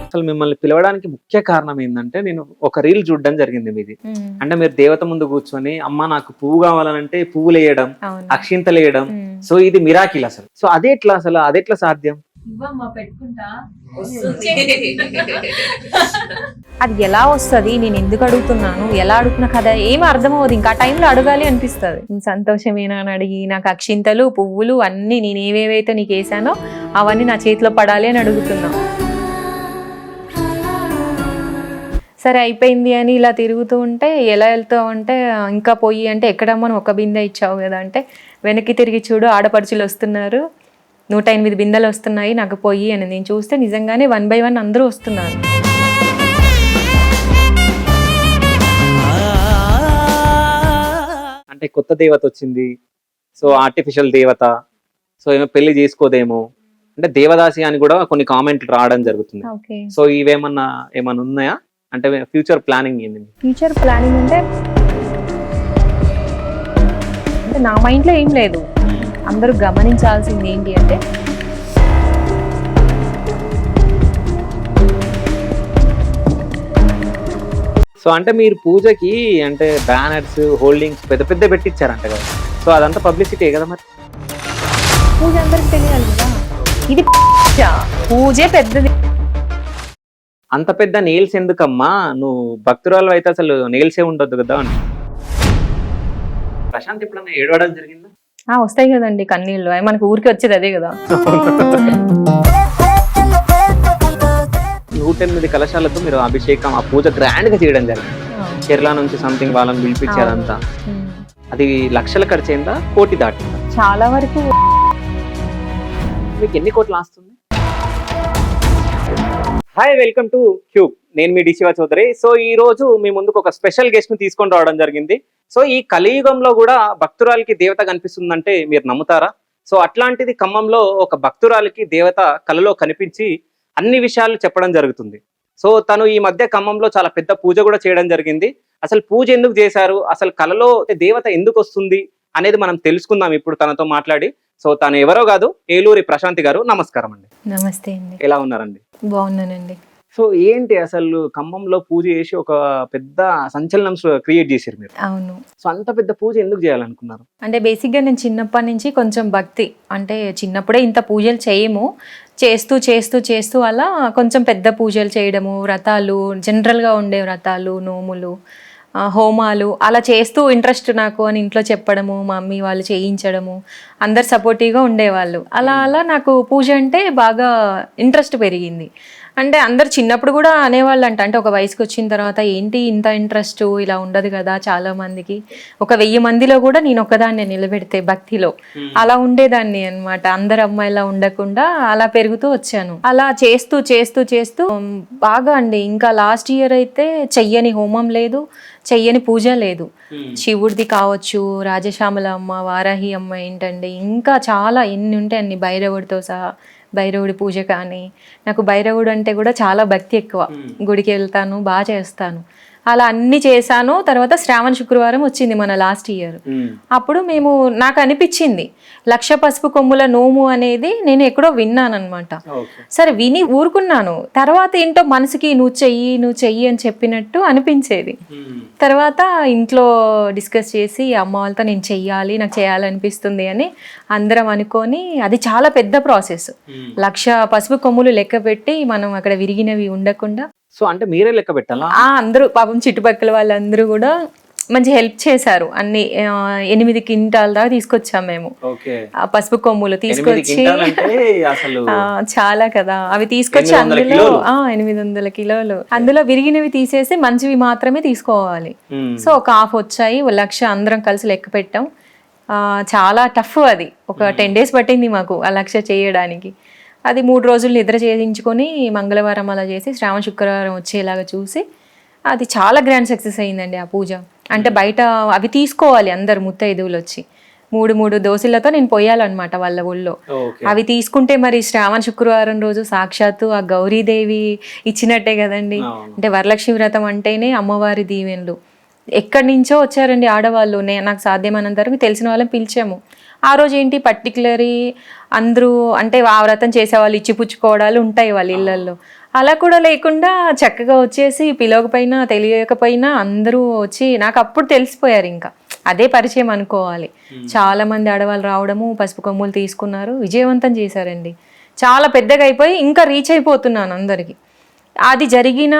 అసలు మిమ్మల్ని పిలవడానికి ముఖ్య కారణం ఏంటంటే, నేను ఒక రీల్ చూడడం జరిగింది మీది. అంటే మీరు దేవత ముందు కూర్చొని అమ్మ నాకు పువ్వు కావాలంటే పువ్వులు వేయడం, అక్షింతలు వేయడం. సో ఇది మిరాకిల్ అసలు. సో అదెట్లా సాధ్యం? అది ఎలా వస్తుంది, నేను ఎందుకు అడుగుతున్నాను, ఎలా అడుగుతున్నా కదా ఏమి అర్థం అవ్వదు. ఇంకా ఆ టైంలో అడగాలి అనిపిస్తుంది. సంతోషమేనా అని అడిగి నాకు అక్షింతలు పువ్వులు అన్ని నేను ఏవేవైతే నీకు వేసానో అవన్నీ నా చేతిలో పడాలి అని అడుగుతున్నా. సరే అయిపోయింది అని ఇలా తిరుగుతూ ఉంటే ఎలా వెళ్తావు అంటే, ఇంకా పోయి అంటే ఎక్కడమ్మా ఒక బిందె ఇచ్చావు కదా అంటే, వెనక్కి తిరిగి చూడు ఆడపడుచులు వస్తున్నారు, 108 బిందెలు వస్తున్నాయి నాకు పోయి అని. నేను చూస్తే నిజంగానే 1 by 1 అందరూ వస్తున్నారు. అంటే కొత్త దేవత వచ్చింది, సో ఆర్టిఫిషియల్ దేవత, సో ఏమో పెళ్లి చేసుకోదేమో అంటే దేవదాసి అని కూడా కొన్ని కామెంట్లు రావడం జరుగుతుంది. సో ఏమన్నా ఉన్నాయా అంటే ఫ్యూచర్ ప్లానింగ్ ఏంది? ఫ్యూచర్ ప్లానింగ్ అంటే నా మైండ్లో ఏం లేదు. అందరూ గమనించాల్సింది ఏంటి అంటే, సో అంటే మీరు పూజకి అంటే బ్యానర్స్ హోల్డింగ్స్ పెద్ద పెద్ద పెట్టించారంట కదా, సో అదంతా పబ్లిసిటీ కదా. మరి పూజ అందరికి తెలియాలి కదా, ఇది పూజే పెద్దది. అంత పెద్ద నెయిల్స్ ఎందుకమ్మా, నువ్వు భక్తురాలు అయితే అసలు నెయిల్సే ఉండొద్దు కదా అని. ప్రశాంత్ ఎప్పుడన్నా ఏడవడం జరిగిందా? వస్తాయి కదండి కన్నీళ్ళు, మనకు ఊరికి వచ్చేది అదే కదా. 108 కలశాలతో మీరు అభిషేకం ఆ పూజ గ్రాండ్ గా చేయడం జరిగింది. కేరళ నుంచి సంథింగ్ వాళ్ళని పిలిపించారంతా. అది లక్షల ఖర్చు అయిందా, కోటి దాటిందా? చాలా వరకు. మీకు ఎన్ని కోట్లు ఆస్తుంది? Hi, welcome to Cube. నేను మీ శివ చౌదరి. సో ఈ రోజు మీ ముందుకు ఒక స్పెషల్ గెస్ట్ ని తీసుకొని రావడం జరిగింది. సో ఈ కలియుగంలో కూడా భక్తురాలకి దేవత కనిపిస్తుందంటే మీరు నమ్ముతారా? సో అట్లాంటిది ఖమ్మంలో ఒక భక్తురాలకి దేవత కలలో కనిపించి అన్ని విషయాలు చెప్పడం జరుగుతుంది. సో తను ఈ మధ్య ఖమ్మంలో చాలా పెద్ద పూజ కూడా చేయడం జరిగింది. అసలు పూజ ఎందుకు చేశారు, అసలు కలలో దేవత ఎందుకు వస్తుంది అనేది మనం తెలుసుకుందాం ఇప్పుడు తనతో మాట్లాడి. సో తను ఎవరో కాదు, ఏలూరి ప్రశాంతి గారు. నమస్కారం అండి. నమస్తే అండి. ఎలా ఉన్నారండి? బాగున్నానండి. సో ఏంటి అసలు ఖమ్మంలో పూజ చేసి ఒక పెద్ద సంచలనం క్రియేట్ చేశారు మీరు. అవును. సో అంత పెద్ద పూజ ఎందుకు చేయాలనుకున్నారు? అంటే బేసిక్గా నేను చిన్నప్పటి నుంచి కొంచెం భక్తి, అంటే చిన్నప్పుడే ఇంత పూజలు చేయము, చేస్తూ చేస్తూ చేస్తూ అలా కొంచెం పెద్ద పూజలు చేయడము, వ్రతాలు, జనరల్గా ఉండే వ్రతాలు, నోములు, హోమాలు అలా చేస్తూ ఇంట్రెస్ట్ నాకు అని ఇంట్లో చెప్పడము, మా మమ్మీ వాళ్ళు చేయించడము, అందరు సపోర్టివ్గా ఉండేవాళ్ళు. అలా అలా నాకు పూజ అంటే బాగా ఇంట్రెస్ట్ పెరిగింది. అంటే అందరు చిన్నప్పుడు కూడా అనేవాళ్ళు అంటే ఒక వయసుకి వచ్చిన తర్వాత ఏంటి ఇంత ఇంట్రెస్ట్, ఇలా ఉండదు కదా చాలా మందికి, ఒక 1000 మందిలో కూడా నేను ఒకదాన్ని నిలబెడితే భక్తిలో అలా ఉండేదాన్ని అనమాట. అందరు అమ్మాయిలా ఉండకుండా అలా పెరుగుతూ వచ్చాను. అలా చేస్తూ చేస్తూ చేస్తూ బాగా అండి. ఇంకా లాస్ట్ ఇయర్ అయితే చెయ్యని హోమం లేదు, చెయ్యని పూజ లేదు. శివుడిది కావచ్చు, రాజశ్యామల అమ్మ, వారాహి అమ్మ ఏంటండి, ఇంకా చాలా ఎన్ని ఉంటే అన్ని, భైరవుడితో సహా భైరవుడి పూజ కానీ, నాకు భైరవుడు అంటే కూడా చాలా భక్తి ఎక్కువ. గుడికి వెళ్తాను, బాగా చేస్తాను. అలా అన్ని చేశాను. తర్వాత శ్రావణ శుక్రవారం వచ్చింది మన లాస్ట్ ఇయర్. అప్పుడు నాకు అనిపించింది 1,00,000 పసుపు కొమ్ముల నోము అనేది నేను ఎక్కడో విన్నాను అనమాట. సరే విని ఊరుకున్నాను. తర్వాత ఏంటో మనసుకి నువ్వు చెయ్యి అని చెప్పినట్టు అనిపించేది. తర్వాత ఇంట్లో డిస్కస్ చేసి అమ్మ వాళ్ళతో నేను చెయ్యాలి, నాకు చేయాలనిపిస్తుంది అని అందరం అనుకొని, అది చాలా పెద్ద ప్రాసెస్. 1,00,000 పసుపు కొమ్ములు లెక్క పెట్టి మనం అక్కడ విరిగినవి ఉండకుండా. సో అంటే మీరే లెక్క పెట్టాలా? అందరూ పాపం చుట్టుపక్కల వాళ్ళందరూ కూడా మంచి హెల్ప్ చేశారు. అన్ని 8 క్వింటాల దాకా తీసుకొచ్చాం మేము. పసుపు కొమ్ములు తీసుకొచ్చి చాలా కదా, అవి తీసుకొచ్చి అందులో 800 కిలోలు, అందులో విరిగినవి తీసేసి మంచివి మాత్రమే తీసుకోవాలి. సో ఒక హాఫ్ వచ్చాయి, 1,00,000 అందరం కలిసి లెక్క పెట్టాం. చాలా టఫ్ అది. ఒక 10 days పట్టింది మాకు ఆ 1,00,000 చేయడానికి. అది 3 రోజులు నిద్ర చేయించుకొని మంగళవారం అలా చేసి శ్రావణ శుక్రవారం వచ్చేలాగా చూసి అది చాలా గ్రాండ్ సక్సెస్ అయిందండి ఆ పూజ. అంటే బయట అవి తీసుకోవాలి అందరు ముత్తైదువులు వచ్చి, 3 దోశలతో నేను పోయాలన్నమాట వాళ్ళ ఊళ్ళో. అవి తీసుకుంటే మరి శ్రావణ శుక్రవారం రోజు సాక్షాత్తు ఆ గౌరీదేవి ఇచ్చినట్టే కదండి. అంటే వరలక్ష్మి వ్రతం అంటేనే అమ్మవారి దీవెనలు. ఎక్కడి నుంచో వచ్చారండి ఆడవాళ్ళు. నాకు సాధ్యమైనంత వరకు తెలిసిన వాళ్ళని పిలిచాము. ఆ రోజు ఏంటి పర్టికులరీ అందరూ అంటే ఆ వ్రతం చేసేవాళ్ళు ఇచ్చిపుచ్చుకోవడాలు ఉంటాయి వాళ్ళ ఇళ్ళల్లో. అలా కూడా లేకుండా చక్కగా వచ్చేసి పిలవకపోయినా తెలియకపోయినా అందరూ వచ్చి నాకు అప్పుడు తెలిసిపోయారు. ఇంకా అదే పరిచయం అనుకోవాలి. చాలా మంది ఆడవాళ్ళు రావడము, పసుపు కొమ్ములు తీసుకున్నారు, విజయవంతం చేశారండి. చాలా పెద్దగా అయిపోయి ఇంకా రీచ్ అయిపోతున్నాను అందరికి. అది జరిగిన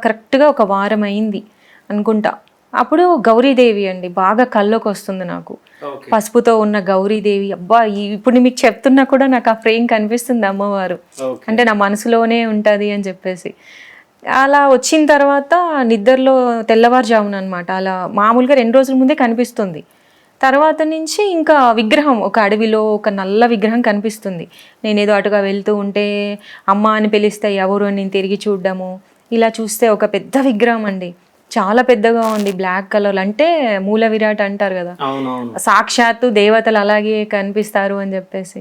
కరెక్ట్గా ఒక వారం అయింది అనుకుంటా. అప్పుడు గౌరీదేవి అండి బాగా కల్లోకి వస్తుంది నాకు. పసుపుతో ఉన్న గౌరీదేవి, అబ్బా ఇప్పుడు మీకు చెప్తున్నా కూడా నాకు ఆ ఫ్రేమ్ కనిపిస్తుంది అమ్మవారు. అంటే నా మనసులోనే ఉంటుంది అని చెప్పేసి. అలా వచ్చిన తర్వాత నిద్రలో తెల్లవారుజామున అనమాట. అలా మామూలుగా 2 రోజుల ముందే కనిపిస్తుంది. తర్వాత నుంచి ఇంకా విగ్రహం ఒక అడవిలో ఒక నల్ల విగ్రహం కనిపిస్తుంది. నేనేదో అటుగా వెళ్తూ ఉంటే అమ్మ అని పిలిస్తే ఎవరు అని నేను తిరిగి చూడడము. ఇలా చూస్తే ఒక పెద్ద విగ్రహం అండి, చాలా పెద్దగా ఉంది, బ్లాక్ కలర్. అంటే మూల విరాట్ అంటారు కదా, సాక్షాత్తు దేవతలు అలాగే కనిపిస్తారు అని చెప్పేసి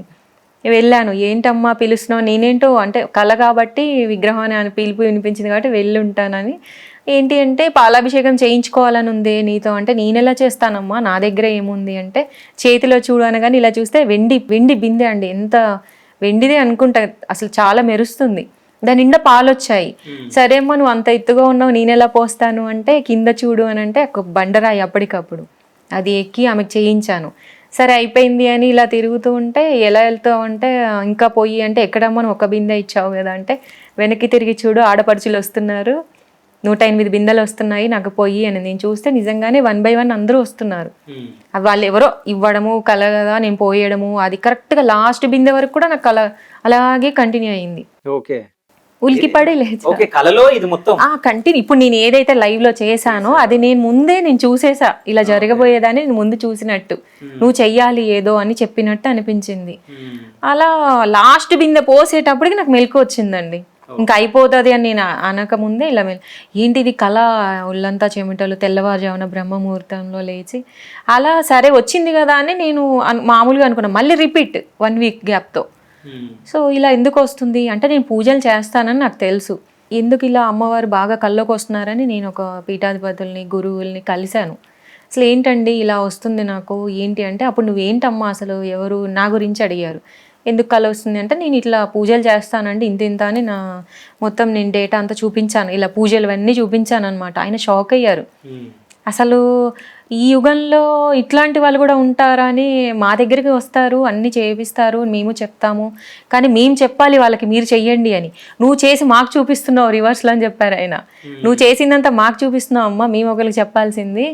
వెళ్ళాను. ఏంటమ్మా పిలుస్తున్నావు? నేనేంటో అంటే కళ కాబట్టి విగ్రహం అని పిలుపు వినిపించింది కాబట్టి వెళ్ళి ఉంటానని. ఏంటి అంటే పాలాభిషేకం చేయించుకోవాలని ఉంది నీతో అంటే, నేనెలా చేస్తానమ్మా, నా దగ్గర ఏముంది అంటే, చేతిలో చూడు అనగానే ఇలా చూస్తే వెండి బిందె అండి, ఎంత వెండిదే అనుకుంటా, అసలు చాలా మెరుస్తుంది. దాని నిండా పాలు వచ్చాయి. సరే అమ్మా నువ్వు అంత ఎత్తుగా ఉన్నావు నేనెలా పోస్తాను అంటే, కింద చూడు అని అంటే ఒక బండరాయి అప్పటికప్పుడు అది ఎక్కి ఆమెకు చేయించాను. సరే అయిపోయింది అని ఇలా తిరుగుతూ ఉంటే, ఎలా వెళ్తావు అంటే, ఇంకా పోయి అంటే, ఎక్కడమ్మా నువ్వు ఒక బిందె ఇచ్చావు కదా అంటే, వెనక్కి తిరిగి చూడు ఆడపడుచులు వస్తున్నారు, 108 బిందెలు వస్తున్నాయి నాకు పోయి అని. నేను చూస్తే నిజంగానే 1 by 1 అందరూ వస్తున్నారు. వాళ్ళు ఎవరో ఇవ్వడము కల కదా, నేను పోయడము, అది కరెక్ట్గా లాస్ట్ బిందె వరకు కూడా నాకు కల అలాగే కంటిన్యూ అయింది. ఉలికిపడి లేదు కలలో ఇది మొత్తం కంటిన్యూ. ఇప్పుడు నేను ఏదైతే లైవ్ లో చేశానో అది నేను చూసేసా, ఇలా జరగబోయేదాన్ని నేను ముందు చూసినట్టు, నువ్వు చెయ్యాలి ఏదో అని చెప్పినట్టు అనిపించింది. అలా లాస్ట్ బిందె పోసేటప్పటికి నాకు మెలకు వచ్చిందండి. ఇంకా అయిపోతుంది అని నేను అనకముందే ఇలా ఏంటిది కళ, ఒళ్ళంతా చెమటలు, తెల్లవారుజామున బ్రహ్మముహూర్తంలో లేచి అలా సరే వచ్చింది కదా అని నేను మామూలుగా అనుకున్నాను. మళ్ళీ రిపీట్ 1 week గ్యాప్తో. సో ఇలా ఎందుకు వస్తుంది అంటే, నేను పూజలు చేస్తానని నాకు తెలుసు. ఎందుకు ఇలా అమ్మవారు బాగా కల్లోకి వస్తున్నారని నేను ఒక పీఠాధిపతుల్ని గురువుల్ని కలిశాను. అసలు ఏంటండి ఇలా వస్తుంది నాకు ఏంటి అంటే, అప్పుడు నువ్వేంటమ్మా అసలు ఎవరు నా గురించి అడిగారు. ఎందుకు కళ వస్తుంది అంటే, నేను ఇట్లా పూజలు చేస్తానండి ఇంత అని నా మొత్తం నేను డేటా అంతా చూపించాను, ఇలా పూజలు అన్నీ చూపించాను అనమాట. ఆయన షాక్ అయ్యారు. అసలు ఈ యుగంలో ఇట్లాంటి వాళ్ళు కూడా ఉంటారా అని, మా దగ్గరికి వస్తారు అన్నీ చేపిస్తారు మేము చెప్తాము, కానీ మేము చెప్పాలి వాళ్ళకి మీరు చెయ్యండి అని. నువ్వు చేసి మాకు చూపిస్తున్నావు రివర్స్లో అని చెప్పారు ఆయన. నువ్వు చేసిందంతా మాకు చూపిస్తున్నావు అమ్మ, మేము ఒకరికి చెప్పాల్సింది.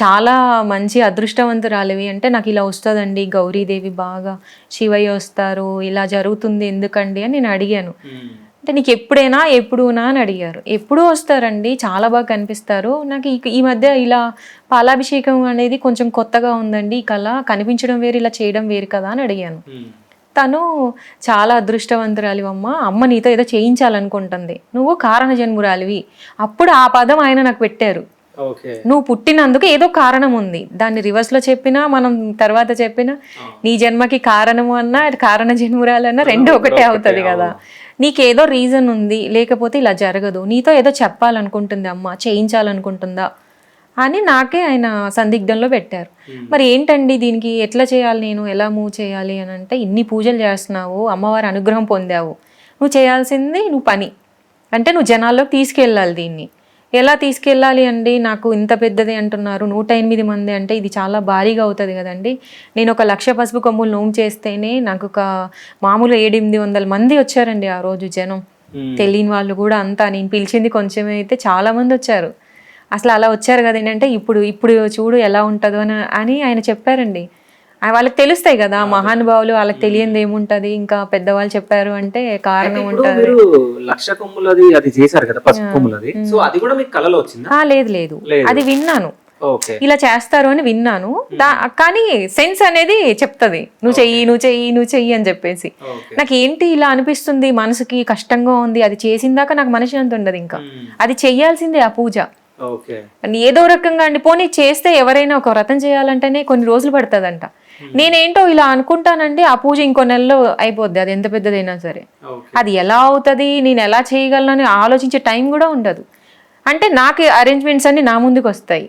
చాలా మంచి అదృష్టవంతురాలివి అంటే, నాకు ఇలా వస్తుందండి గౌరీదేవి బాగా, శివయ్య వస్తారు, ఇలా జరుగుతుంది ఎందుకండి అని నేను అడిగాను. అంటే నీకు ఎప్పుడైనా ఎప్పుడునా అని అడిగారు. ఎప్పుడూ వస్తారండి, చాలా బాగా కనిపిస్తారు. నాకు ఈ మధ్య ఇలా పాలాభిషేకం అనేది కొంచెం కొత్తగా ఉందండి, ఈ కళ కనిపించడం వేరు ఇలా చేయడం వేరు కదా అని అడిగాను. తను చాలా అదృష్టవంతురాలివమ్మ, అమ్మ నీతో ఏదో చేయించాలనుకుంటుంది, నువ్వు కారణ జన్మురాలివి. అప్పుడు ఆ పదం ఆయన నాకు పెట్టారు. నువ్వు పుట్టినందుకు ఏదో కారణం ఉంది, దాన్ని రివర్స్ లో చెప్పినా మనం తర్వాత చెప్పినా నీ జన్మకి కారణము అన్నా కారణ జన్మురాలన్నా రెండు ఒకటే అవుతుంది కదా. నీకేదో రీజన్ ఉంది, లేకపోతే ఇలా జరగదు, నీతో ఏదో చెప్పాలనుకుంటుంది అమ్మ, చేయించాలనుకుంటుందా అని నాకే ఆయన సందిగ్ధంలో పెట్టారు. మరి ఏంటండి దీనికి ఎట్లా చేయాలి, నేను ఎలా మూవ్ చేయాలి అని అంటే, ఇన్ని పూజలు చేస్తున్నావు, అమ్మవారి అనుగ్రహం పొందావు, నువ్వు చేయాల్సింది నువ్వు పని అంటే నువ్వు జనాల్లోకి తీసుకెళ్ళాలి. దీన్ని ఎలా తీసుకెళ్ళాలి అండి, నాకు ఇంత పెద్దది అంటున్నారు, 108 మంది అంటే ఇది చాలా భారీగా అవుతుంది కదండి. నేను 1,00,000 పసుపు కొమ్ములు నోము చేస్తేనే నాకు ఒక మామూలుగా 700-800 మంది వచ్చారండి ఆ రోజు జనం. తెలియని వాళ్ళు కూడా అంతా, నేను పిలిచింది కొంచెం అయితే చాలా మంది వచ్చారు. అసలు అలా వచ్చారు కదా ఏంటంటే, ఇప్పుడు చూడు ఎలా ఉంటుందో అని ఆయన చెప్పారండి. వాళ్ళకి తెలుస్తాయి కదా మహానుభావులు, వాళ్ళకి తెలియంది ఏముంటది, ఇంకా పెద్దవాళ్ళు చెప్పారు అంటే కారణం ఉంటుంది. 1,00,000 కొమ్ములది అది చేశారు కదా పసుపు కొమ్ములది, సో అది కూడా మీకు కలలో వచ్చిందా? లేదు అది విన్నాను, ఇలా చేస్తారు అని విన్నాను. కానీ సెన్స్ అనేది చెప్తుంది, నువ్వు చెయ్యి అని చెప్పేసి. నాకు ఏంటి ఇలా అనిపిస్తుంది, మనసుకి కష్టంగా ఉంది, అది చేసిందాక నాకు మనసు అంత ఉండదు, ఇంకా అది చెయ్యాల్సిందే ఆ పూజ ఏదో రకంగా అండి. పోనీ చేస్తే ఎవరైనా ఒక వ్రతం చేయాలంటేనే కొన్ని రోజులు పడుతుందంట. నేనేంటో ఇలా అనుకుంటానండి, ఆ పూజ ఇంకో నెలలో అయిపోద్ది, అది ఎంత పెద్దదైనా సరే. అది ఎలా అవుతుంది, నేను ఎలా చేయగలను అని ఆలోచించే టైం కూడా ఉండదు. అంటే నాకు అరేంజ్మెంట్స్ అన్ని నా ముందుకు వస్తాయి,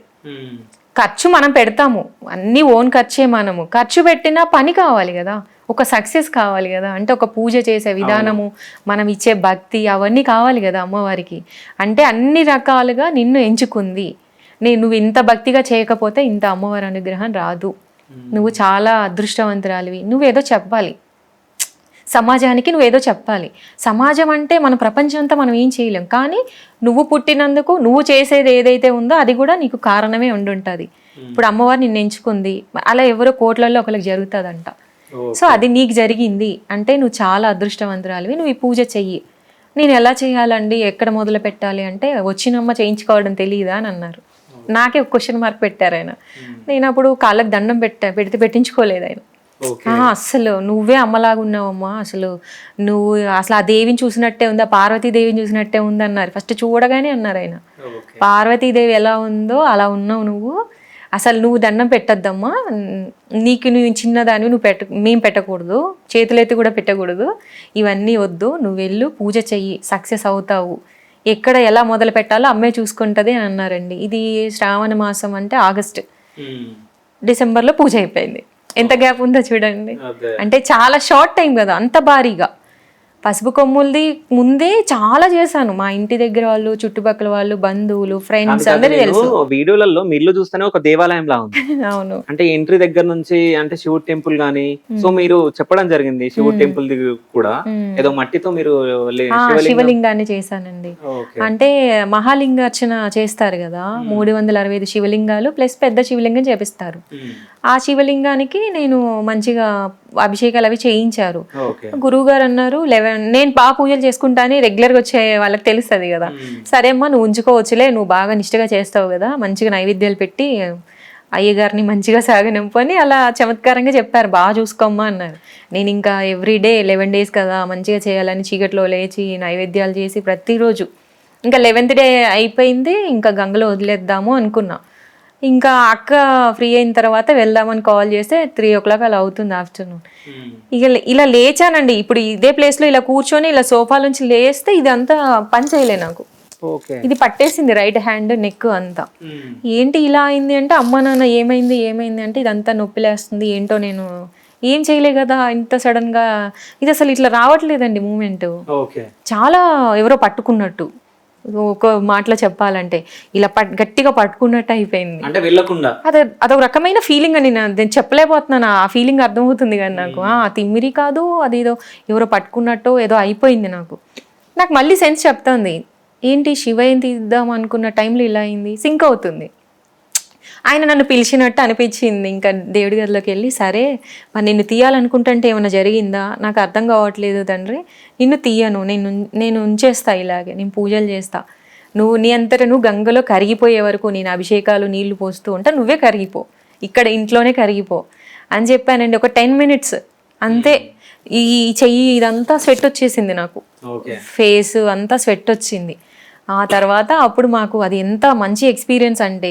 ఖర్చు మనం పెడతాము, అన్నీ ఓన్ ఖర్చే. మనము ఖర్చు పెట్టినా పని కావాలి కదా, ఒక సక్సెస్ కావాలి కదా. అంటే ఒక పూజ చేసే విధానము, మనం ఇచ్చే భక్తి, అవన్నీ కావాలి కదా అమ్మవారికి. అంటే అన్ని రకాలుగా నిన్ను ఎంచుకుంది. నువ్వు ఇంత భక్తిగా చేయకపోతే ఇంత అమ్మవారి అనుగ్రహం రాదు. నువ్వు చాలా అదృష్టవంతురాలివి. నువ్వేదో చెప్పాలి సమాజానికి, నువ్వేదో చెప్పాలి. సమాజం అంటే మన ప్రపంచం అంతా మనం ఏం చేయలేం, కానీ నువ్వు పుట్టినందుకు నువ్వు చేసేది ఏదైతే ఉందో అది కూడా నీకు కారణమే ఉండుంటుంది. ఇప్పుడు అమ్మవారు నిన్ను ఎంచుకుంది, అలా ఎవరో కోట్లలో ఒకరికి జరుగుతుందంట. సో అది నీకు జరిగింది అంటే నువ్వు చాలా అదృష్టవంతురాలివి. నువ్వు ఈ పూజ చెయ్యి. నేను ఎలా చేయాలండి, ఎక్కడ మొదలు పెట్టాలి అంటే, వచ్చినమ్మ చేయించుకోవడం తెలియదా అని అన్నారు. నాకే ఒక క్వశ్చన్ మార్క్ పెట్టారు ఆయన. నేను అప్పుడు కాళ్ళకి దండం పెడితే పెట్టించుకోలేదు ఆయన. అస్సలు నువ్వే అమ్మలాగా ఉన్నావమ్మా, అసలు నువ్వు అసలు ఆ దేవిని చూసినట్టే ఉంది, ఆ పార్వతీదేవిని చూసినట్టే ఉంది అన్నారు. ఫస్ట్ చూడగానే అన్నారు ఆయన, పార్వతీదేవి ఎలా ఉందో అలా ఉన్నావు నువ్వు, అసలు నువ్వు దండం పెట్టద్దమ్మా, నువ్వు చిన్నదాన్ని, మేము పెట్టకూడదు, చేతులెత్తి కూడా పెట్టకూడదు, ఇవన్నీ వద్దు, నువ్వు వెళ్ళు పూజ చెయ్యి, సక్సెస్ అవుతావు, ఎక్కడ ఎలా మొదలు పెట్టాలో అమ్మే చూసుకుంటుంది అని అన్నారండి. ఇది శ్రావణ మాసం అంటే ఆగస్ట్, డిసెంబర్లో పూజ అయిపోయింది. ఎంత గ్యాప్ ఉందో చూడండి. అంటే చాలా షార్ట్ టైం కదా, అంత భారీగా. పసుపు కొమ్ములది ముందే చాలా చేశాను. మా ఇంటి దగ్గర వాళ్ళు, చుట్టుపక్కల వాళ్ళు, బంధువులు, ఫ్రెండ్స్ అందరికీ తెలుసు. వీడియోలలో మీరు చూస్తేనే ఒక దేవాలయం లా ఉంది. అవును, అంటే ఎంట్రీ దగ్గర నుంచి అంటే శివుడు టెంపుల్ గానీ, సో మీరు చెప్పడం జరిగింది శివుడు టెంపుల్ కూడా ఏదో మట్టితో మీరు శివలింగాన్ని చేశానండి. అంటే మహాలింగార్చన చేస్తారు కదా, 365 శివలింగాలు ప్లస్ పెద్ద శివలింగం చేపిస్తారు. ఆ శివలింగానికి నేను మంచిగా అభిషేకాలు అవి చేయించారు. గురువు గారు అన్నారు, నేను బాగా పూజలు చేసుకుంటాను, రెగ్యులర్గా వచ్చే వాళ్ళకి తెలుస్తుంది కదా, సరే అమ్మా నువ్వు ఉంచుకోవచ్చులే, నువ్వు బాగా నిష్టగా చేస్తావు కదా, మంచిగా నైవేద్యాలు పెట్టి అయ్యగారిని మంచిగా సాగనింపని అలా చమత్కారంగా చెప్పారు, బాగా చూసుకోమ్మా అన్నారు. నేను ఇంకా ఎవ్రీడే 11 days కదా మంచిగా చేయాలని చీకట్లో లేచి నైవేద్యాలు చేసి ప్రతిరోజు, ఇంకా 11th day అయిపోయింది, ఇంకా గంగలో వదిలేద్దాము అనుకున్నా. ఇంకా అక్క ఫ్రీ అయిన తర్వాత వెళ్దామని కాల్ చేస్తే 3 o'clock అలా అవుతుంది ఆఫ్టర్నూన్. ఇక ఇలా లేచానండి. ఇప్పుడు ఇదే ప్లేస్లో ఇలా కూర్చొని ఇలా సోఫా నుంచి లేస్తే ఇదంతా పని చేయలే నాకు, ఇది పట్టేసింది రైట్ హ్యాండ్ నెక్ అంతా. ఏంటి ఇలా అయింది అంటే, అమ్మ నాన్న ఏమైంది అంటే, ఇదంతా నొప్పి లేస్తుంది, ఏంటో నేను ఏం చేయలే కదా ఇంత సడన్ గా, ఇది అసలు ఇట్లా రావట్లేదండి మూమెంట్. చాలా ఎవరో పట్టుకున్నట్టు, ఒక మాటలో చెప్పాలంటే ఇలా గట్టిగా పట్టుకున్నట్టు అయిపోయింది. అంటే వెళ్ళకుండా అదొక రకమైన ఫీలింగ్ అండి, నేను చెప్పలేకపోతున్నాను. ఆ ఫీలింగ్ అర్థమవుతుంది కానీ నాకు తిమ్మిరి కాదు, అదేదో ఎవరో పట్టుకున్నట్టు ఏదో అయిపోయింది నాకు. మళ్ళీ సెన్స్ చెప్తుంది, ఏంటి శివయ్యని తీద్దాం అనుకున్న టైంలో ఇలా అయింది, సింక్ అవుతుంది. ఆయన నన్ను పిలిచినట్టు అనిపించింది. ఇంకా దేవుడి గదిలోకి వెళ్ళి, సరే మరి నిన్ను తీయాలనుకుంటుంటే ఏమైనా జరిగిందా, నాకు అర్థం కావట్లేదు తండ్రి, నిన్ను తీయను, నేను ఉంచేస్తా, ఇలాగే నేను పూజలు చేస్తా, నీ అంతటా నువ్వు గంగలో కరిగిపోయే వరకు నేను అభిషేకాలు నీళ్లు పోస్తూ ఉంటా, నువ్వే కరిగిపో, ఇక్కడ ఇంట్లోనే కరిగిపో అని చెప్పానండి. ఒక 10 minutes అంతే. ఈ చెయ్యి ఇదంతా స్వెట్ వచ్చేసింది నాకు, ఫేస్ అంతా స్వెట్ వచ్చింది. ఆ తర్వాత అప్పుడు మాకు అది ఎంత మంచి ఎక్స్పీరియన్స్ అంటే,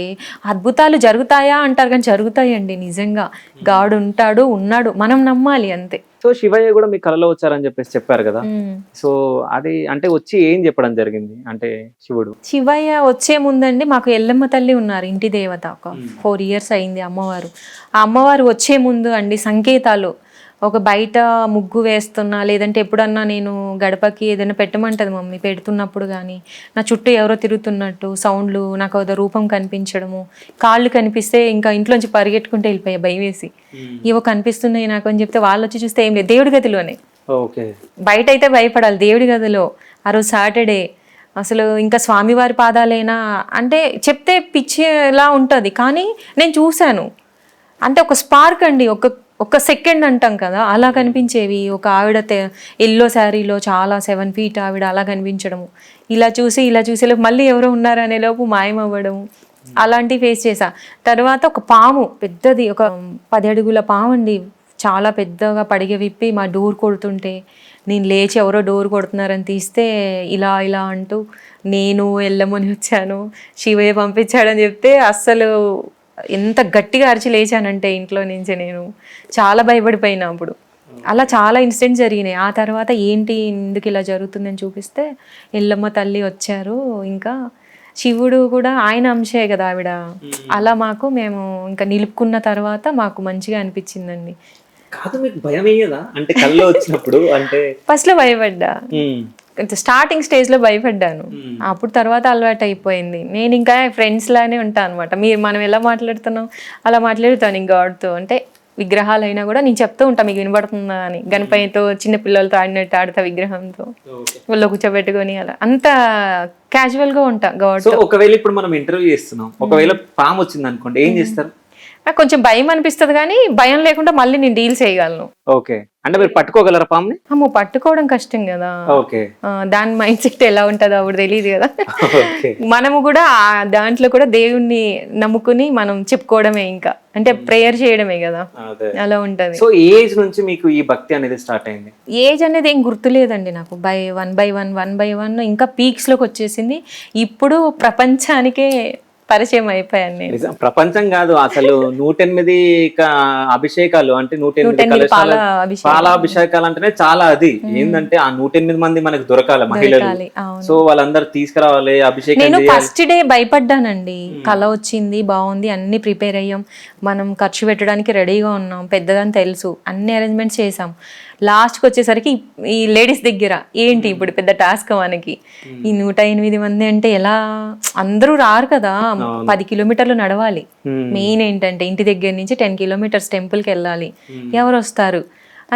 అద్భుతాలు జరుగుతాయా అంటారు కానీ జరుగుతాయండి నిజంగా. గాడు ఉన్నాడు, మనం నమ్మాలి అంతే. సో శివయ్య కూడా మీ కళలో వచ్చారని చెప్పారు కదా, సో అది అంటే వచ్చి ఏం చెప్పడం జరిగింది అంటే శివయ్య వచ్చే ముందండి మాకు ఎల్లమ్మ తల్లి ఉన్నారు, ఇంటి దేవత. ఒక 4 years అయింది అమ్మవారు. ఆ అమ్మవారు వచ్చే ముందు అండి సంకేతాలు, ఒక బయట ముగ్గు వేస్తున్నా, లేదంటే ఎప్పుడన్నా నేను గడపకి ఏదైనా పెట్టమంటది మమ్మీ, పెడుతున్నప్పుడు కానీ నా చుట్టూ ఎవరో తిరుగుతున్నట్టు సౌండ్లు, నాకు ఏదో రూపం కనిపించడము, కాళ్ళు కనిపిస్తే ఇంకా ఇంట్లోంచి పరిగెట్టుకుంటే వెళ్ళిపోయా భయం వేసి, ఇవో కనిపిస్తున్నాయి నాకు అని చెప్తే వాళ్ళు వచ్చి చూస్తే ఏం లేదు, దేవుడి గదిలోనే. బయట అయితే భయపడాలి, దేవుడి గదిలో. ఆ రోజు సాటర్డే, అసలు ఇంకా స్వామివారి పాదాలేనా అంటే చెప్తే పిచ్చేలా ఉంటుంది, కానీ నేను చూశాను. అంటే ఒక స్పార్క్ అండి, ఒక సెకండ్ అంటాం కదా, అలా కనిపించేవి. ఒక ఆవిడ ఎల్లో శారీలో చాలా 7 feet ఆవిడ అలా కనిపించడము, ఇలా చూసి మళ్ళీ ఎవరో ఉన్నారు అనే లోపు మాయమవ్వడము, అలాంటివి ఫేస్ చేసా. తర్వాత ఒక పాము పెద్దది, ఒక 10 అడుగుల పాము అండి, చాలా పెద్దగా పడిగ విప్పి మా డోర్ కొడుతుంటే నేను లేచి ఎవరో డోర్ కొడుతున్నారని తీస్తే ఇలా అంటూ నేను వెళ్ళమని వచ్చాను, శివయ్య పంపించాడని చెప్తే అస్సలు ఎంత గట్టిగా అరిచి లేచానంటే ఇంట్లో నుంచి నేను చాలా భయపడిపోయినా అప్పుడు. అలా చాలా ఇన్సిడెంట్స్ జరిగినాయి. ఆ తర్వాత ఏంటి ఎందుకు ఇలా జరుగుతుందని చూపిస్తే ఎల్లమ్మ తల్లి వచ్చారు, ఇంకా శివుడు కూడా ఆయన అంశే కదా ఆవిడ. అలా మేము ఇంకా నిలుపుకున్న తర్వాత మాకు మంచిగా అనిపించిందండి. కాదు, మీకు భయం అయ్యేదా అంటే కల్లో వచ్చినప్పుడు? అంటే ఫస్ట్ లో భయపడ్డా, స్టార్టింగ్ స్టేజ్ లో భయపడ్డాను. అప్పుడు తర్వాత అలవాటు అయిపోయింది. నేను ఇంకా ఫ్రెండ్స్ లానే ఉంటాను అనమాట. మనం ఎలా మాట్లాడుతున్నాం అలా మాట్లాడుతాను ఇంకా గాడ్తో. అంటే విగ్రహాలైనా కూడా నేను చెప్తూ ఉంటా, మీకు వినపడుతుందా అని. గణపతితో చిన్న పిల్లలతో ఆడినట్టు ఆడతా, విగ్రహంతో వాళ్ళు కూర్చోబెట్టుకొని అలా అంత క్యాజువల్ గా ఉంటా గాడ్. ఒకవేళ ఇప్పుడు మనం ఇంటర్వ్యూ చేస్తున్నాం, ఒకవేళ పాము వచ్చింది అనుకోండి, ఏం చేస్తారు? నాకు కొంచెం భయం అనిపిస్తుంది, కానీ భయం లేకుండా మళ్ళీ నేను డీల్ చేయగలను. ఓకే, అంటే మీరు పట్టుకోగలరా పాముని? అమ్మో, పట్టుకోవడం కష్టం కదా. ఓకే, దాని మైండ్ సెట్ ఎలా ఉంటుందో అప్పుడు తెలియదు కదా. మనము కూడా దాంట్లో కూడా దేవుణ్ణి నమ్ముకుని మనం చెప్పుకోవడమే, ఇంకా అంటే ప్రేయర్ చేయడమే కదా, అలా ఉంటది. సో ఏజ్ నుంచి మీకు ఈ భక్తి అనేది స్టార్ట్ అయింది? ఏజ్ అనేది ఏం గుర్తులేదండి నాకు. వన్ బై వన్ ఇంకా పీక్స్ లోకి వచ్చేసింది. ఇప్పుడు ప్రపంచానికే పరిచయం అయిపోయాను నేను. ప్రపంచం కాదు అసలు 108 అభిషేకాలు అంటే 108 పాలాభిషేకాలు అంటేనే చాలా. అది ఏంటంటే ఆ 108 మంది మనకు దొరకాలి మహిళలు. సో వాళ్ళందరూ తీసుకురావాలి, అభిషేకం. నేను ఫస్ట్ డే భయపడ్డానండి. కళ వచ్చింది, బాగుంది, అన్ని ప్రిపేర్ అయ్యాం, మనం ఖర్చు పెట్టడానికి రెడీగా ఉన్నాం, పెద్దదని తెలుసు, అన్ని అరేంజ్మెంట్స్ చేసాం. లాస్ట్కి వచ్చేసరికి ఈ లేడీస్ దగ్గర ఏంటి ఇప్పుడు పెద్ద టాస్క్ మనకి. ఈ 108 మంది అంటే ఎలా, అందరూ రారు కదా. 10 కిలోమీటర్లు నడవాలి. మెయిన్ ఏంటంటే ఇంటి దగ్గర నుంచి 10 కిలోమీటర్స్ టెంపుల్కి వెళ్ళాలి. ఎవరు వస్తారు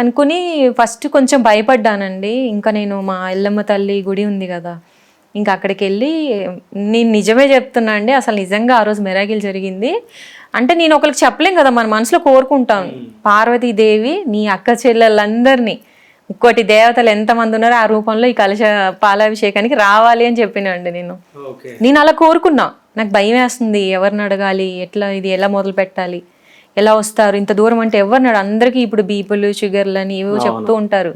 అనుకుని ఫస్ట్ కొంచెం భయపడ్డానండి. ఇంకా నేను మా ఎల్లమ్మ తల్లి గుడి ఉంది కదా, ఇంకా అక్కడికి వెళ్ళి నేను నిజమే చెప్తున్నా అండి, అసలు నిజంగా ఆ రోజు మెరాకిల్ జరిగింది. అంటే నేను ఒకరికి చెప్పలేం కదా, మన మనసులో కోరుకుంటాను. పార్వతీదేవి నీ అక్క చెల్లెళ్ళందరినీ, ఇంకోటి దేవతలు ఎంతమంది ఉన్నారో ఆ రూపంలో ఈ కలశ పాలాభిషేకానికి రావాలి అని చెప్పినండి నేను అలా కోరుకున్నా. నాకు భయం వేస్తుంది, ఎవరిని అడగాలి, ఎట్లా ఇది ఎలా మొదలు పెట్టాలి, ఎలా వస్తారు ఇంత దూరం అంటే ఎవరినాడు. అందరికీ ఇప్పుడు బీపులు షుగర్లు అని ఏవో చెప్తూ ఉంటారు.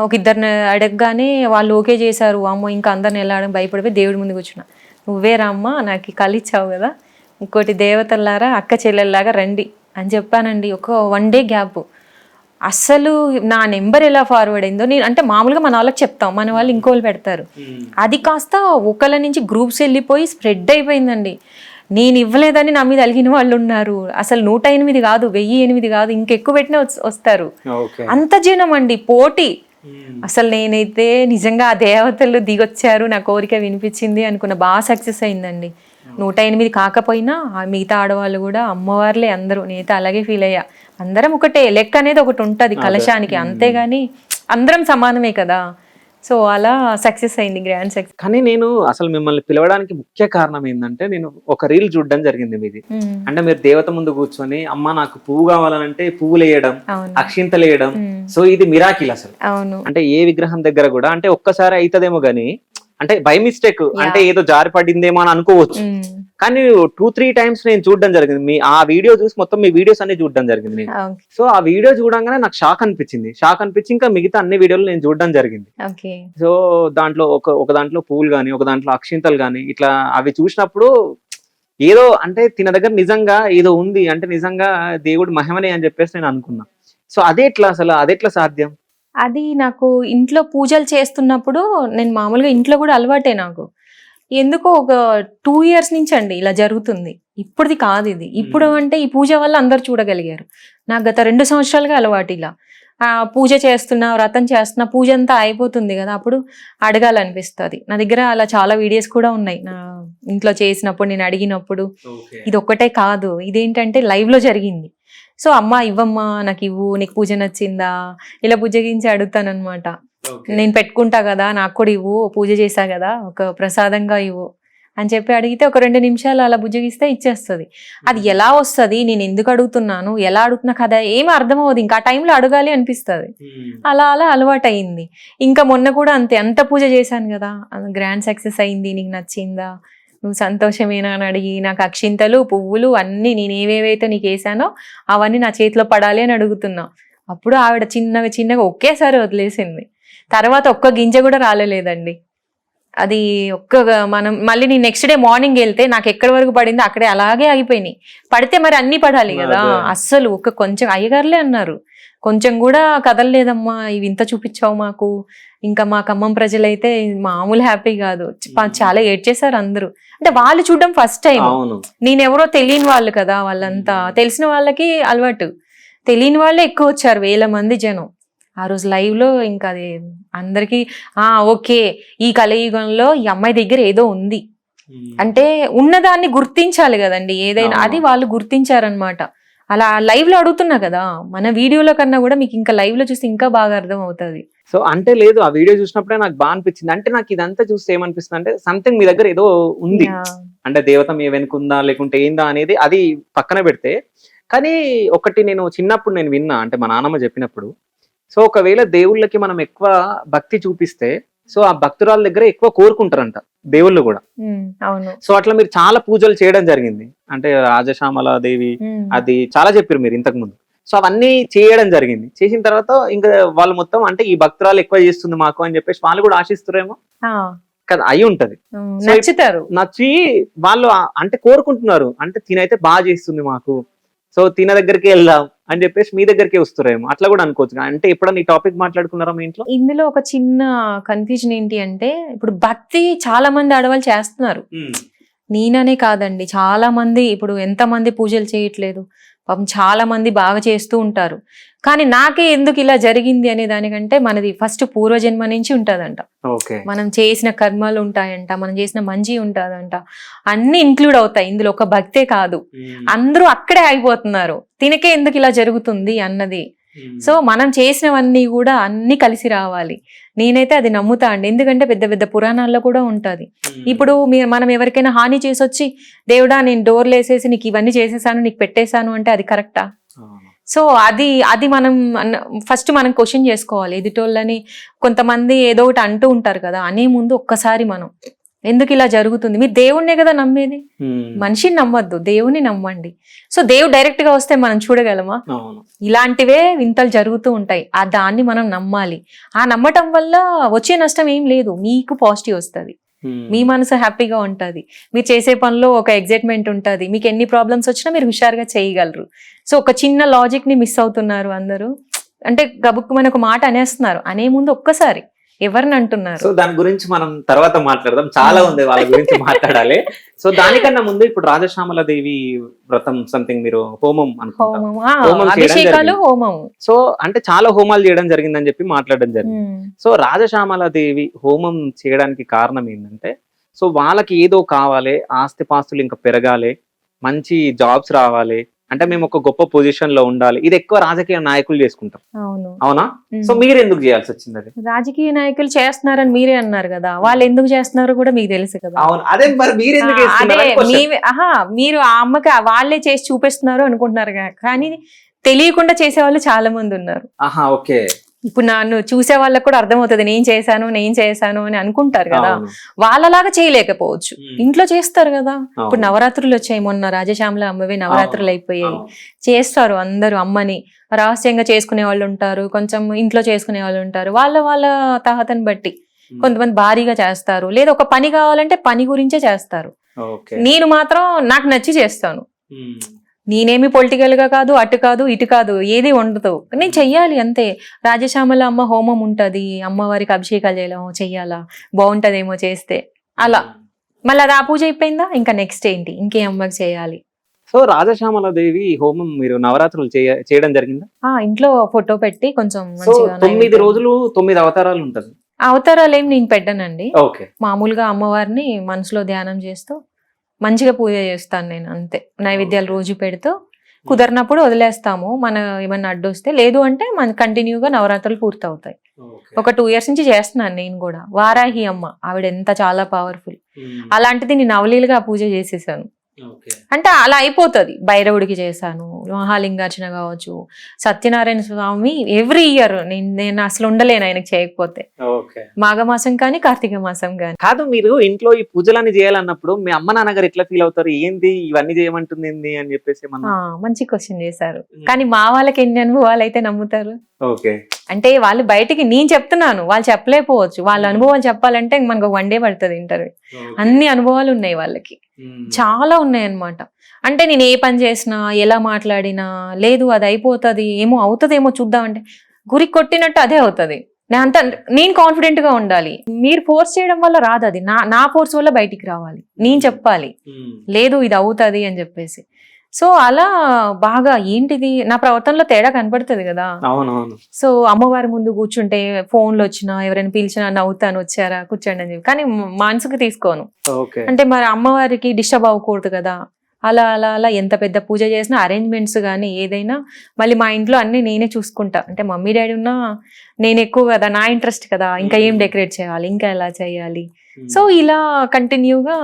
ఒక ఇద్దరిని అడగగానే వాళ్ళు ఓకే చేశారు. అమ్మో ఇంకా అందరిని ఎలా అడగ భయపడిపోయి దేవుడి ముందు కూర్చున్నా. నువ్వే రామ్మా, నాకు కళ ఇచ్చావు కదా, ఇంకోటి దేవతల్లారా అక్క చెల్లెల్లాగా రండి అని చెప్పానండి. ఒక 1 డే గ్యాప్. అస్సలు నా నెంబర్ ఎలా ఫార్వర్డ్ అయిందో, నేను అంటే మామూలుగా మన వాళ్ళకి చెప్తాం, మన వాళ్ళు ఇంకోళ్ళు పెడతారు. అది కాస్త ఒకళ్ళ నుంచి గ్రూప్స్ వెళ్ళిపోయి స్ప్రెడ్ అయిపోయిందండి. నేను ఇవ్వలేదని నా మీద అలిగిన వాళ్ళు ఉన్నారు. అసలు 108 కాదు, 1008 కాదు, ఇంకెక్కువ పెట్టినా వస్తారు. అంత జనం అండి, పోటీ. అసలు నేనైతే నిజంగా ఆ దేవతలు దిగొచ్చారు, నా కోరిక వినిపించింది అనుకున్న. బాగా సక్సెస్ అయిందండి. 108 కాకపోయినా మిగతా ఆడవాళ్ళు కూడా అమ్మవార్లే అందరూ. నేనైతే అలాగే ఫీల్ అయ్యా. అందరం ఒకటే, లెక్క అనేది ఒకటి ఉంటుంది కలశానికి, అంతేగాని అందరం సమానమే కదా. సో అలా సక్సెస్ అయింది, గ్రాండ్ సక్సెస్. కానీ నేను అసలు మిమ్మల్ని పిలవడానికి ముఖ్య కారణం ఏంటంటే, నేను ఒక రీల్ చూడడం జరిగింది మీది. అంటే మీరు దేవత ముందు కూర్చొని, అమ్మ నాకు పువ్వు కావాలంటే పువ్వులు వేయడం, అక్షింతలు వేయడం. సో ఇది మిరాకిల్ అసలు. అంటే ఏ విగ్రహం దగ్గర కూడా అంటే ఒక్కసారి అవుతుందేమో గానీ, అంటే బై మిస్టేక్ అంటే ఏదో జారి పడిందేమో అని అనుకోవచ్చు. కానీ 2-3 టైమ్స్ నేను చూడడం జరిగింది. మీ ఆ వీడియో చూసి మొత్తం మీ వీడియోస్ అన్ని చూడడం జరిగింది. సో ఆ వీడియో చూడంగానే నాకు షాక్ అనిపించి ఇంకా మిగతా అన్ని వీడియోలు నేను చూడడం జరిగింది. సో దాంట్లో ఒక దాంట్లో పువ్వులు గానీ, ఒక దాంట్లో అక్షింతలు గానీ, ఇట్లా అవి చూసినప్పుడు ఏదో అంటే తిన దగ్గర నిజంగా ఏదో ఉంది, అంటే నిజంగా దేవుడు మహిమనే అని చెప్పేసి నేను అనుకున్నా. సో అదెట్లా సాధ్యం? అది నాకు ఇంట్లో పూజలు చేస్తున్నప్పుడు, నేను మామూలుగా ఇంట్లో కూడా అలవాటే నాకు. ఎందుకో ఒక 2 years నుంచి అండి ఇలా జరుగుతుంది. ఇప్పుడుది కాదు ఇది. ఇప్పుడు అంటే ఈ పూజ వల్ల అందరు చూడగలిగారు. నాకు గత 2 సంవత్సరాలుగా అలవాటు ఇలా. పూజ చేస్తున్నా, వ్రతం చేస్తున్నా, పూజ అంతా అయిపోతుంది కదా, అప్పుడు అడగాలనిపిస్తుంది. నా దగ్గర అలా చాలా వీడియోస్ కూడా ఉన్నాయి. నా ఇంట్లో చేసినప్పుడు, నేను అడిగినప్పుడు. ఇది ఒక్కటే కాదు, ఇదేంటంటే లైవ్ లో జరిగింది. సో అమ్మ ఇవ్వమ్మా, నాకు ఇవ్వు, నీకు పూజ నచ్చిందా, ఇలా బుజ్జగించి అడుగుతానమాట. నేను పెట్టుకుంటా కదా, నాకు కూడా ఇవ్వు, పూజ చేశా కదా, ఒక ప్రసాదంగా ఇవ్వు అని చెప్పి అడిగితే ఒక 2 నిమిషాలు అలా బుజ్జగిస్తే ఇచ్చేస్తుంది. అది ఎలా వస్తుంది, నేను ఎందుకు అడుగుతున్నాను, ఎలా అడుగుతున్నా కదా ఏమీ అర్థం అవ్వదు. ఇంకా ఆ టైంలో అడగాలి అనిపిస్తుంది. అలా అలవాటు అయింది. ఇంకా మొన్న కూడా అంతే, అంత పూజ చేశాను కదా, గ్రాండ్ సక్సెస్ అయింది, నీకు నచ్చిందా, నువ్వు సంతోషమేనా అని అడిగి, నాకు అక్షింతలు, పువ్వులు అన్నీ నేను ఏవేవైతే నీకు వేసానో అవన్నీ నా చేతిలో పడాలి అని అడుగుతున్నా. అప్పుడు ఆవిడ చిన్నగా ఒకేసారి వదిలేసింది. తర్వాత ఒక్క గింజ కూడా రాలేదండి. అది మనం మళ్ళీ నేను నెక్స్ట్ డే మార్నింగ్ వెళ్తే నాకు ఎక్కడి వరకు పడిందో అక్కడే అలాగే ఆగిపోయినాయి. పడితే మరి అన్ని పడాలి కదా, అస్సలు కొంచెం అయ్యగారులే అన్నారు, కొంచెం కూడా కదలలేదమ్మా, ఇవి ఇంత చూపించావు మాకు. ఇంకా మా ఖమ్మం ప్రజలైతే మామూలు హ్యాపీ కాదు, చాలా ఏడ్చేశారు అందరూ. అంటే వాళ్ళు చూడడం ఫస్ట్ టైం, నేనెవరో తెలియని వాళ్ళు కదా వాళ్ళంతా. తెలిసిన వాళ్ళకి అలవాటు, తెలియని వాళ్ళే ఎక్కువ వచ్చారు, 1000 మంది జనం ఆ రోజు లైవ్ లో. ఇంకా అది అందరికి ఓకే, ఈ కలియుగంలో ఈ అమ్మాయి దగ్గర ఏదో ఉంది అంటే ఉన్నదాన్ని గుర్తించాలి కదండి ఏదైనా, అది వాళ్ళు గుర్తించారనమాట. అలా లైవ్ లో అడుగుతున్నా కదా, మన వీడియోలో కన్నా కూడా మీకు ఇంకా లైవ్ లో చూస్తే ఇంకా బాగా అర్థం అవుతుంది. సో అంటే లేదు, ఆ వీడియో చూసినప్పుడే నాకు బాగా అనిపించింది. అంటే నాకు ఇదంతా చూస్తే ఏమనిపిస్తుంది అంటే సంథింగ్ మీ దగ్గర ఏదో ఉంది, అంటే దేవత మీ వెనుకుందా లేకుంటే ఏందా అనేది అది పక్కన పెడితే. కానీ ఒకటి నేను చిన్నప్పుడు నేను విన్నా, అంటే మా నాన్నమ్మ చెప్పినప్పుడు, సో ఒకవేళ దేవుళ్ళకి మనం ఎక్కువ భక్తి చూపిస్తే సో ఆ భక్తురాల దగ్గర ఎక్కువ కోరుకుంటారంట దేవుళ్ళు కూడా. అవును. సో అట్లా మీరు చాలా పూజలు చేయడం జరిగింది, అంటే రాజశ్యామల దేవి అది చాలా చెప్పారు మీరు ఇంతకు ముందు. సో అవన్నీ చేయడం జరిగింది. చేసిన తర్వాత ఇంకా వాళ్ళు మొత్తం అంటే ఈ భక్తురాలు ఎక్కువ చేస్తుంది మాకు అని చెప్పేసి వాళ్ళు కూడా ఆశిస్తారేమో కదా, అయి ఉంటది. నచ్చి వాళ్ళు అంటే కోరుకుంటున్నారు, అంటే తినైతే బాగా చేస్తుంది మాకు, సో తిన దగ్గరికి వెళ్దాం అని చెప్పేసి మీ దగ్గరికి వస్తారేమో, అట్లా కూడా అనుకోవచ్చు. అంటే ఎప్పుడన్నా ఈ టాపిక్ మాట్లాడుకున్నారా మీ ఇంట్లో? ఇందులో ఒక చిన్న కన్ఫ్యూజన్ ఏంటి అంటే, ఇప్పుడు భక్తి చాలా మంది ఆడవాళ్ళు చేస్తున్నారు, నేననే కాదండి, చాలా మంది. ఇప్పుడు ఎంతమంది పూజలు చేయట్లేదు పాపం, చాలా మంది బాగా చేస్తూ ఉంటారు. కానీ నాకే ఎందుకు ఇలా జరిగింది అనే దానికంటే మనది ఫస్ట్ పూర్వజన్మ నుంచి ఉంటదంట, మనం చేసిన కర్మలు ఉంటాయంట, మనం చేసిన మంచి ఉంటదంట, అన్ని ఇంక్లూడ్ అవుతాయి ఇందులో, ఒక భక్తే కాదు. అందరూ అక్కడే ఆగిపోతున్నారు, తినకే ఎందుకు ఇలా జరుగుతుంది అన్నది. సో మనం చేసినవన్నీ కూడా అన్ని కలిసి రావాలి. నేనైతే అది నమ్ముతా అండి, ఎందుకంటే పెద్ద పెద్ద పురాణాల్లో కూడా ఉంటది. ఇప్పుడు మనం ఎవరికైనా హాని చేసి వచ్చి, దేవుడా నేను డోర్లు వేసేసి నీకు ఇవన్నీ చేసేసాను, నీకు పెట్టేశాను అంటే అది కరెక్టా? సో అది మనం ఫస్ట్ మనం క్వశ్చన్ చేసుకోవాలి. ఎదుటోళ్ళని కొంతమంది ఏదో ఒకటి అంటూ ఉంటారు కదా, అనే ముందు ఒక్కసారి మనం ఎందుకు ఇలా జరుగుతుంది, మీరు దేవుణ్ణే కదా నమ్మేది, మనిషిని నమ్మొద్దు, దేవుని నమ్మండి. సో దేవుడు డైరెక్ట్ గా వస్తే మనం చూడగలమా? ఇలాంటివే వింతలు జరుగుతూ ఉంటాయి, దాన్ని మనం నమ్మాలి. ఆ నమ్మటం వల్ల వచ్చే నష్టం ఏం లేదు, మీకు పాజిటివ్ వస్తుంది, మీ మనసు హ్యాపీగా ఉంటది, మీరు చేసే పనిలో ఒక ఎగ్జైట్మెంట్ ఉంటది, మీకు ఎన్ని ప్రాబ్లమ్స్ వచ్చినా మీరు హుషారుగా చేయగలరు. సో ఒక చిన్న లాజిక్ ని మిస్ అవుతున్నారు అందరూ, అంటే గబుక్కుమని ఒక మాట అనేస్తున్నారు, అనే ముందు ఒక్కసారి ఎవరిని అంటున్నారు. సో దాని గురించి మనం తర్వాత మాట్లాడదాం, చాలా ఉంది వాళ్ళ గురించి మాట్లాడాలి. సో దానికన్నా ముందు ఇప్పుడు రాజశ్యామల దేవి వ్రతం సంథింగ్ మీరు హోమం అభిషేకాలు హోమం, సో అంటే చాలా హోమాలు చేయడం జరిగిందని చెప్పి మాట్లాడడం జరిగింది. సో రాజశ్యామల దేవి హోమం చేయడానికి కారణం ఏంటంటే, సో వాళ్ళకి ఏదో కావాలి, ఆస్తిపాస్తులు ఇంకా పెరగాలి, మంచి జాబ్స్ రావాలి, అంటే మేము ఒక గొప్ప పొజిషన్ లో ఉండాలి, ఇది ఎక్కువ రాజకీయ నాయకులు చేసుకుంటాం. అవునా? సో మీరు ఎందుకు చేయాల్సి వచ్చింది అది? రాజకీయ నాయకులు చేస్తున్నారని మీరే అన్నారు కదా, వాళ్ళు ఎందుకు చేస్తున్నారో కూడా మీకు తెలుసు కదా. అదే మరి మీరు మీరు ఆ అమ్మకి వాళ్ళే చేసి చూపిస్తున్నారు అనుకుంటున్నారు, కానీ తెలియకుండా చేసేవాళ్ళు చాలా మంది ఉన్నారు. ఓకే. ఇప్పుడు నన్ను చూసే వాళ్ళకి కూడా అర్థమవుతుంది, నేను చేశాను అని అనుకుంటారు కదా, వాళ్ళలాగా చేయలేకపోవచ్చు, ఇంట్లో చేస్తారు కదా. ఇప్పుడు నవరాత్రులు వచ్చాయి, మొన్న రాజశ్యామల అమ్మవి నవరాత్రులు అయిపోయాయి, చేస్తారు అందరూ అమ్మని. రహస్యంగా చేసుకునే వాళ్ళు ఉంటారు, కొంచెం ఇంట్లో చేసుకునే వాళ్ళు ఉంటారు, వాళ్ళ తహతని బట్టి. కొంతమంది భారీగా చేస్తారు, లేదా ఒక పని కావాలంటే పని గురించే చేస్తారు. నేను మాత్రం నాకు నచ్చి చేస్తాను, నేనేమి పొలిటికల్ గా కాదు, అటు కాదు ఇటు కాదు, ఏది ఉండదు, నేను చెయ్యాలి అంతే. రాజశ్యామల అమ్మ హోమం ఉంటది, అమ్మవారికి అభిషేకాలు చెయ్యాలా, బాగుంటదేమో చేస్తే, అలా మళ్ళీ అది ఆ పూజ అయిపోయిందా, ఇంకా నెక్స్ట్ ఏంటి, ఇంకే అమ్మకి చేయాలి. సో రాజశ్యామల దేవి హోమం మీరు నవరాత్రులు చేయడం జరిగిందా? ఇంట్లో ఫోటో పెట్టి కొంచెం 9 రోజులు 9 అవతారాలు ఉంటది. అవతారాలు ఏం నేను పెట్టానండి, మామూలుగా అమ్మవారిని మనసులో ధ్యానం చేస్తూ మంచిగా పూజ చేస్తాను నేను, అంతే. నైవేద్యాలు రోజు పెడుతూ, కుదరినప్పుడు వదిలేస్తాము, మన ఏమన్నా అడ్డు వస్తే, లేదు అంటే మన కంటిన్యూగా నవరాత్రులు పూర్తవుతాయి. ఒక 2 years నుంచి చేస్తున్నాను నేను కూడా. వారాహి అమ్మ, ఆవిడ ఎంత చాలా పవర్ఫుల్, అలాంటిది నేను అవలీలుగా పూజ చేసేసాను. అంటే అలా అయిపోతుంది. భైరవుడికి చేశాను, మహాలింగార్చన కావచ్చు, సత్యనారాయణ స్వామి ఎవ్రీ ఇయర్, నేను అసలు ఉండలేను ఆయనకి చేయకపోతే, మాఘమాసం కానీ కార్తీక మాసం కానీ. కాదు, మీరు ఇంట్లో ఈ పూజలన్నీ చేయాలన్నప్పుడు మీ అమ్మ నాన్నగారు ఎట్లా ఫీల్ అవుతారు, ఏంది ఇవన్నీ చేయమంటుంది అని చెప్పేసి? మంచి క్వశ్చన్ చేశారు, కానీ మా వాళ్ళకి ఎన్ని అనుభవాలు అయితే నమ్ముతారు. అంటే వాళ్ళు బయటికి, నేను చెప్తున్నాను, వాళ్ళు చెప్పలేకపోవచ్చు, వాళ్ళ అనుభవాలు చెప్పాలంటే మనకు 1 day పడుతుంది ఇంటర్వ్యూ. అన్ని అనుభవాలు ఉన్నాయి వాళ్ళకి, చాలా ఉన్నాయి అన్నమాట. అంటే నేను ఏ పని చేసినా ఎలా మాట్లాడినా లేదు అది అయిపోతుంది ఏమో అవుతుందేమో చూద్దామంటే గురి కొట్టినట్టు అదే అవుతుంది. నేను కాన్ఫిడెంట్ గా ఉండాలి. మీరు ఫోర్స్ చేయడం వల్ల రాదు, అది నా ఫోర్స్ వల్ల బయటికి రావాలి. నేను చెప్పాలి లేదు ఇది అవుతుంది అని చెప్పేసి. సో అలా బాగా ఏంటిది నా ప్రవర్తనలో తేడా కనపడుతుంది కదా. అవునవును. సో అమ్మవారి ముందు కూర్చుంటే ఫోన్లు వచ్చినా ఎవరైనా పిలిచినా నవ్వుతాను, వచ్చారా కూర్చోండి అని చెప్పి, కానీ మనసుకు తీసుకోను. ఓకే. అంటే మరి అమ్మవారికి డిస్టర్బ్ అవ్వకూడదు కదా. అలా అలా అలా ఎంత పెద్ద పూజ చేసినా అరేంజ్మెంట్స్ కానీ ఏదైనా మళ్ళీ మా ఇంట్లో అన్ని నేనే చూసుకుంటా. అంటే మమ్మీ డాడీ ఉన్నా నేను ఎక్కువ కదా, నా ఇంట్రెస్ట్ కదా, ఇంకా ఏం డెకరేట్ చేయాలి, ఇంకా ఎలా చేయాలి. సో ఇలా కంటిన్యూగా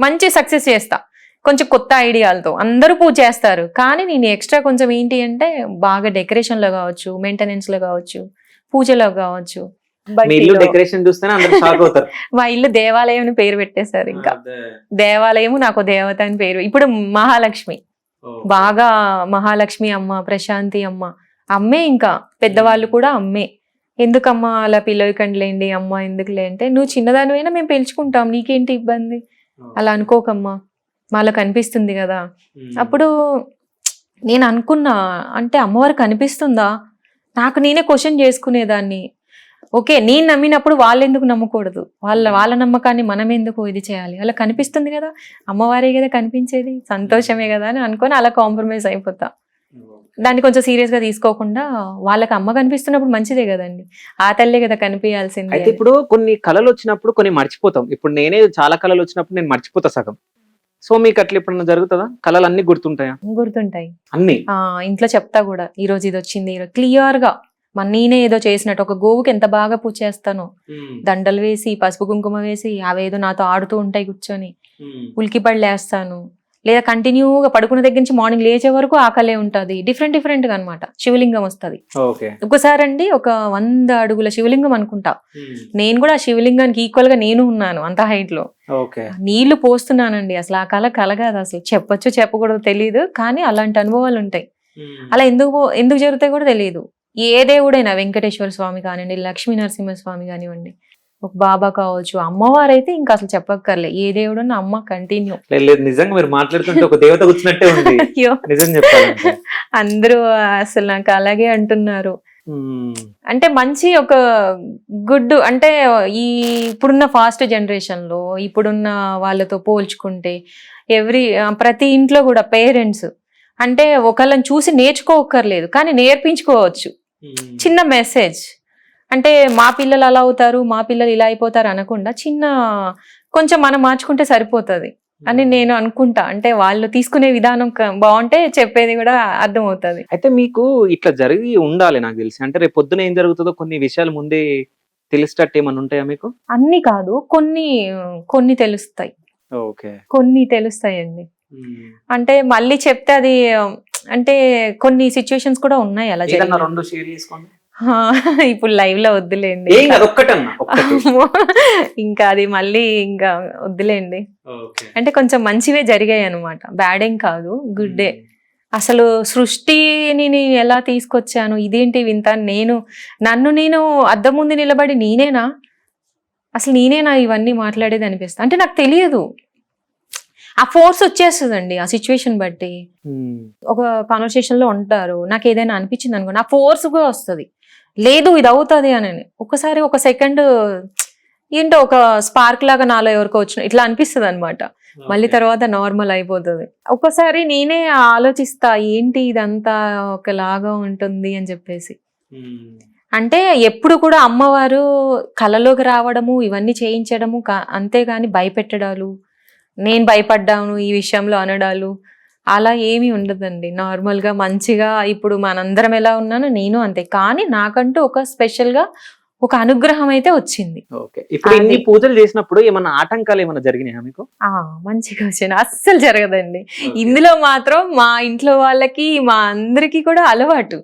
మంచి సక్సెస్ చేస్తా. కొంచెం కొత్త ఐడియాలతో అందరూ పూజ చేస్తారు, కానీ నేను ఎక్స్ట్రా కొంచెం ఏంటి అంటే బాగా డెకరేషన్ లో కావచ్చు, మెయింటెనెన్స్ లో కావచ్చు, పూజలో కావచ్చు. మీ ఇల్లు డెకరేషన్ చూస్తేనే అందరూ షాక్ అవుతారు. మా ఇల్లు దేవాలయం అని పేరు పెట్టేశారు. ఇంకా దేవాలయం నాకు దేవత అని పేరు. ఇప్పుడు మహాలక్ష్మి, బాగా మహాలక్ష్మి అమ్మ, ప్రశాంతి అమ్మ అమ్మే. ఇంకా పెద్దవాళ్ళు కూడా అమ్మే. ఎందుకమ్మా అలా పిలవకండిలేండి అమ్మ ఎందుకులే అంటే, నువ్వు చిన్నదానివైనా మేము పిలుచుకుంటాం, నీకేంటి ఇబ్బంది, అలా అనుకోకమ్మా మాలో కనిపిస్తుంది కదా. అప్పుడు నేను అనుకున్నా, అంటే అమ్మవారు కనిపిస్తుందా, నాకు నేనే క్వశ్చన్ చేసుకునేదాన్ని. ఓకే నేను నమ్మినప్పుడు వాళ్ళు ఎందుకు నమ్మకూడదు, వాళ్ళ నమ్మకాన్ని మనం ఎందుకు ఇది చేయాలి, అలా కనిపిస్తుంది కదా అమ్మవారే కదా కనిపించేది, సంతోషమే కదా అని అనుకొని అలా కాంప్రమైజ్ అయిపోతా. దాన్ని కొంచెం సీరియస్ గా తీసుకోకుండా వాళ్ళకి అమ్మ కనిపిస్తున్నప్పుడు మంచిదే కదండి, ఆ తల్లే కదా కనిపించాల్సింది. అయితే ఇప్పుడు కొన్ని కళలు వచ్చినప్పుడు కొన్ని మర్చిపోతాం. ఇప్పుడు నేనే చాలా కళలు వచ్చినప్పుడు నేను మర్చిపోతా సగం. సో మీకు అట్లా ఎప్పుడన్నా జరుగుతుందా? కళలు అన్ని గుర్తుంటాయా? గుర్తుంటాయి అన్ని. ఇంట్లో చెప్తా కూడా, ఈ రోజు ఇది వచ్చింది, క్లియర్ గా నేనే ఏదో చేసినట్టు. ఒక గోవుకి ఎంత బాగా పూజ చేస్తానో, దండలు వేసి పసుపు కుంకుమ వేసి అవేదో నాతో ఆడుతూ ఉంటాయి కూర్చొని, ఉలికి పళ్ళేస్తాను. లేదా కంటిన్యూగా పడుకున్న దగ్గర నుంచి మార్నింగ్ లేచే వరకు ఆకలే ఉంటది. డిఫరెంట్ గా అనమాట. శివలింగం వస్తుంది ఒకసారి అండి, ఒక 100 అడుగుల శివలింగం అనుకుంటా. నేను కూడా శివలింగానికి ఈక్వల్ గా నేను ఉన్నాను అంత హైట్ లో. నీళ్లు పోస్తున్నానండి. అసలు ఆ కళ కాదు, అసలు చెప్పొచ్చు చెప్పకూడదు తెలియదు, కానీ అలాంటి అనుభవాలు ఉంటాయి. అలా ఎందుకు జరుగుతాయి కూడా తెలియదు. ఏ దేవుడైనా, వెంకటేశ్వర స్వామి కానివ్వండి, లక్ష్మీ నరసింహస్వామి కానివ్వండి, ఒక బాబా కావచ్చు, అమ్మవారైతే ఇంకా అసలు చెప్పక్కర్లే. ఏ దేవుడన్నా అమ్మ కంటిన్యూ. నిజంగా మీరు మాట్లాడుతుంటే ఒక దేవత కూర్చున్నట్టే ఉంది. అయ్యో నిజం చెప్పాలంటే అందరూ అసలు నాకు అలాగే అంటున్నారు. అంటే మంచి ఒక గుడ్, అంటే ఇప్పుడున్న ఫాస్ట్ జనరేషన్ లో ఇప్పుడున్న వాళ్ళతో పోల్చుకుంటే ప్రతి ఇంట్లో కూడా పేరెంట్స్ అంటే ఒకళ్ళని చూసి నేర్చుకోక్కర్లేదు, కానీ నేర్పించుకోవచ్చు. చిన్న మెసేజ్ అంటే మా పిల్లలు అలా అవుతారు, మా పిల్లలు ఇలా అయిపోతారు అనకుండా కొంచెం మనం మార్చుకుంటే సరిపోతుంది అని నేను అనుకుంటా. అంటే వాళ్ళు తీసుకునే విధానం బాగుంటే చెప్పేది కూడా అర్థం అవుతుంది. అయితే మీకు ఇట్లా జరిగి ఉండాలి నాకు తెలిసి. అంటే రేపు పొద్దున ఏం జరుగుతుందో కొన్ని విషయాలు ముందే తెలిసేటట్టు ఏమన్నా ఉంటాయా మీకు? అన్ని కాదు, కొన్ని తెలుస్తాయి. ఓకే, కొన్ని తెలుస్తాయండి. అంటే మళ్ళీ చెప్తే అది, అంటే కొన్ని సిచ్యువేషన్స్ కూడా ఉన్నాయి అలా. 2 షేర్ చేసుకోండి. ఇప్పుడు లైవ్ లో వద్దులేండి, ఇంకా అది మళ్ళీ ఇంకా వద్దులేండి. అంటే కొంచెం మంచివే జరిగాయి అనమాట, బ్యాడ్ ఏం కాదు, గుడ్డే. అసలు సృష్టిని నేను ఎలా తీసుకొచ్చాను, ఇదేంటి వింత, నన్ను నేను అద్దం ముందు నిలబడి నేనేనా ఇవన్నీ మాట్లాడేది అనిపిస్తుంది. అంటే నాకు తెలియదు, ఆ ఫోర్స్ వచ్చేస్తుందండి ఆ సిచ్యువేషన్ బట్టి. ఒక కాన్వర్సేషన్ లో ఉంటారు, నాకు ఏదైనా అనిపించింది అనుకోండి, ఆ ఫోర్స్ కూడా వస్తుంది, లేదు ఇది అవుతుంది అని. ఒకసారి ఒక సెకండ్ ఏంటో ఒక స్పార్క్ లాగా నాలో ఎవరికో వచ్చిన ఇట్లా అనిపిస్తుంది అనమాట. మళ్ళీ తర్వాత నార్మల్ అయిపోతుంది. ఒక్కసారి నేనే ఆలోచిస్తా, ఏంటి ఇదంతా ఒకలాగా ఉంటుంది అని చెప్పేసి. అంటే ఎప్పుడు కూడా అమ్మవారు కళలోకి రావడము, ఇవన్నీ చేయించడము, అంతేగాని భయపెట్టడాలు, నేను భయపడ్డాను ఈ విషయంలో అనడాలు అలా ఏమీ ఉండదండి. నార్మల్ గా మంచిగా ఇప్పుడు మనందరం ఎలా ఉన్నానో నేను అంతే, కానీ నాకంటూ ఒక స్పెషల్ గా ఒక అనుగ్రహం అయితే వచ్చింది. ఇప్పుడు ఇన్ని పూజలు చేసినప్పుడు ఏమన్నా ఆటంకాలు ఏమన్నా జరిగినాయా మీకు? మంచిగా వచ్చాను, అస్సలు జరగదండి. ఇందులో మాత్రం మా ఇంట్లో వాళ్ళకి మా అందరికి కూడా అలవాటు.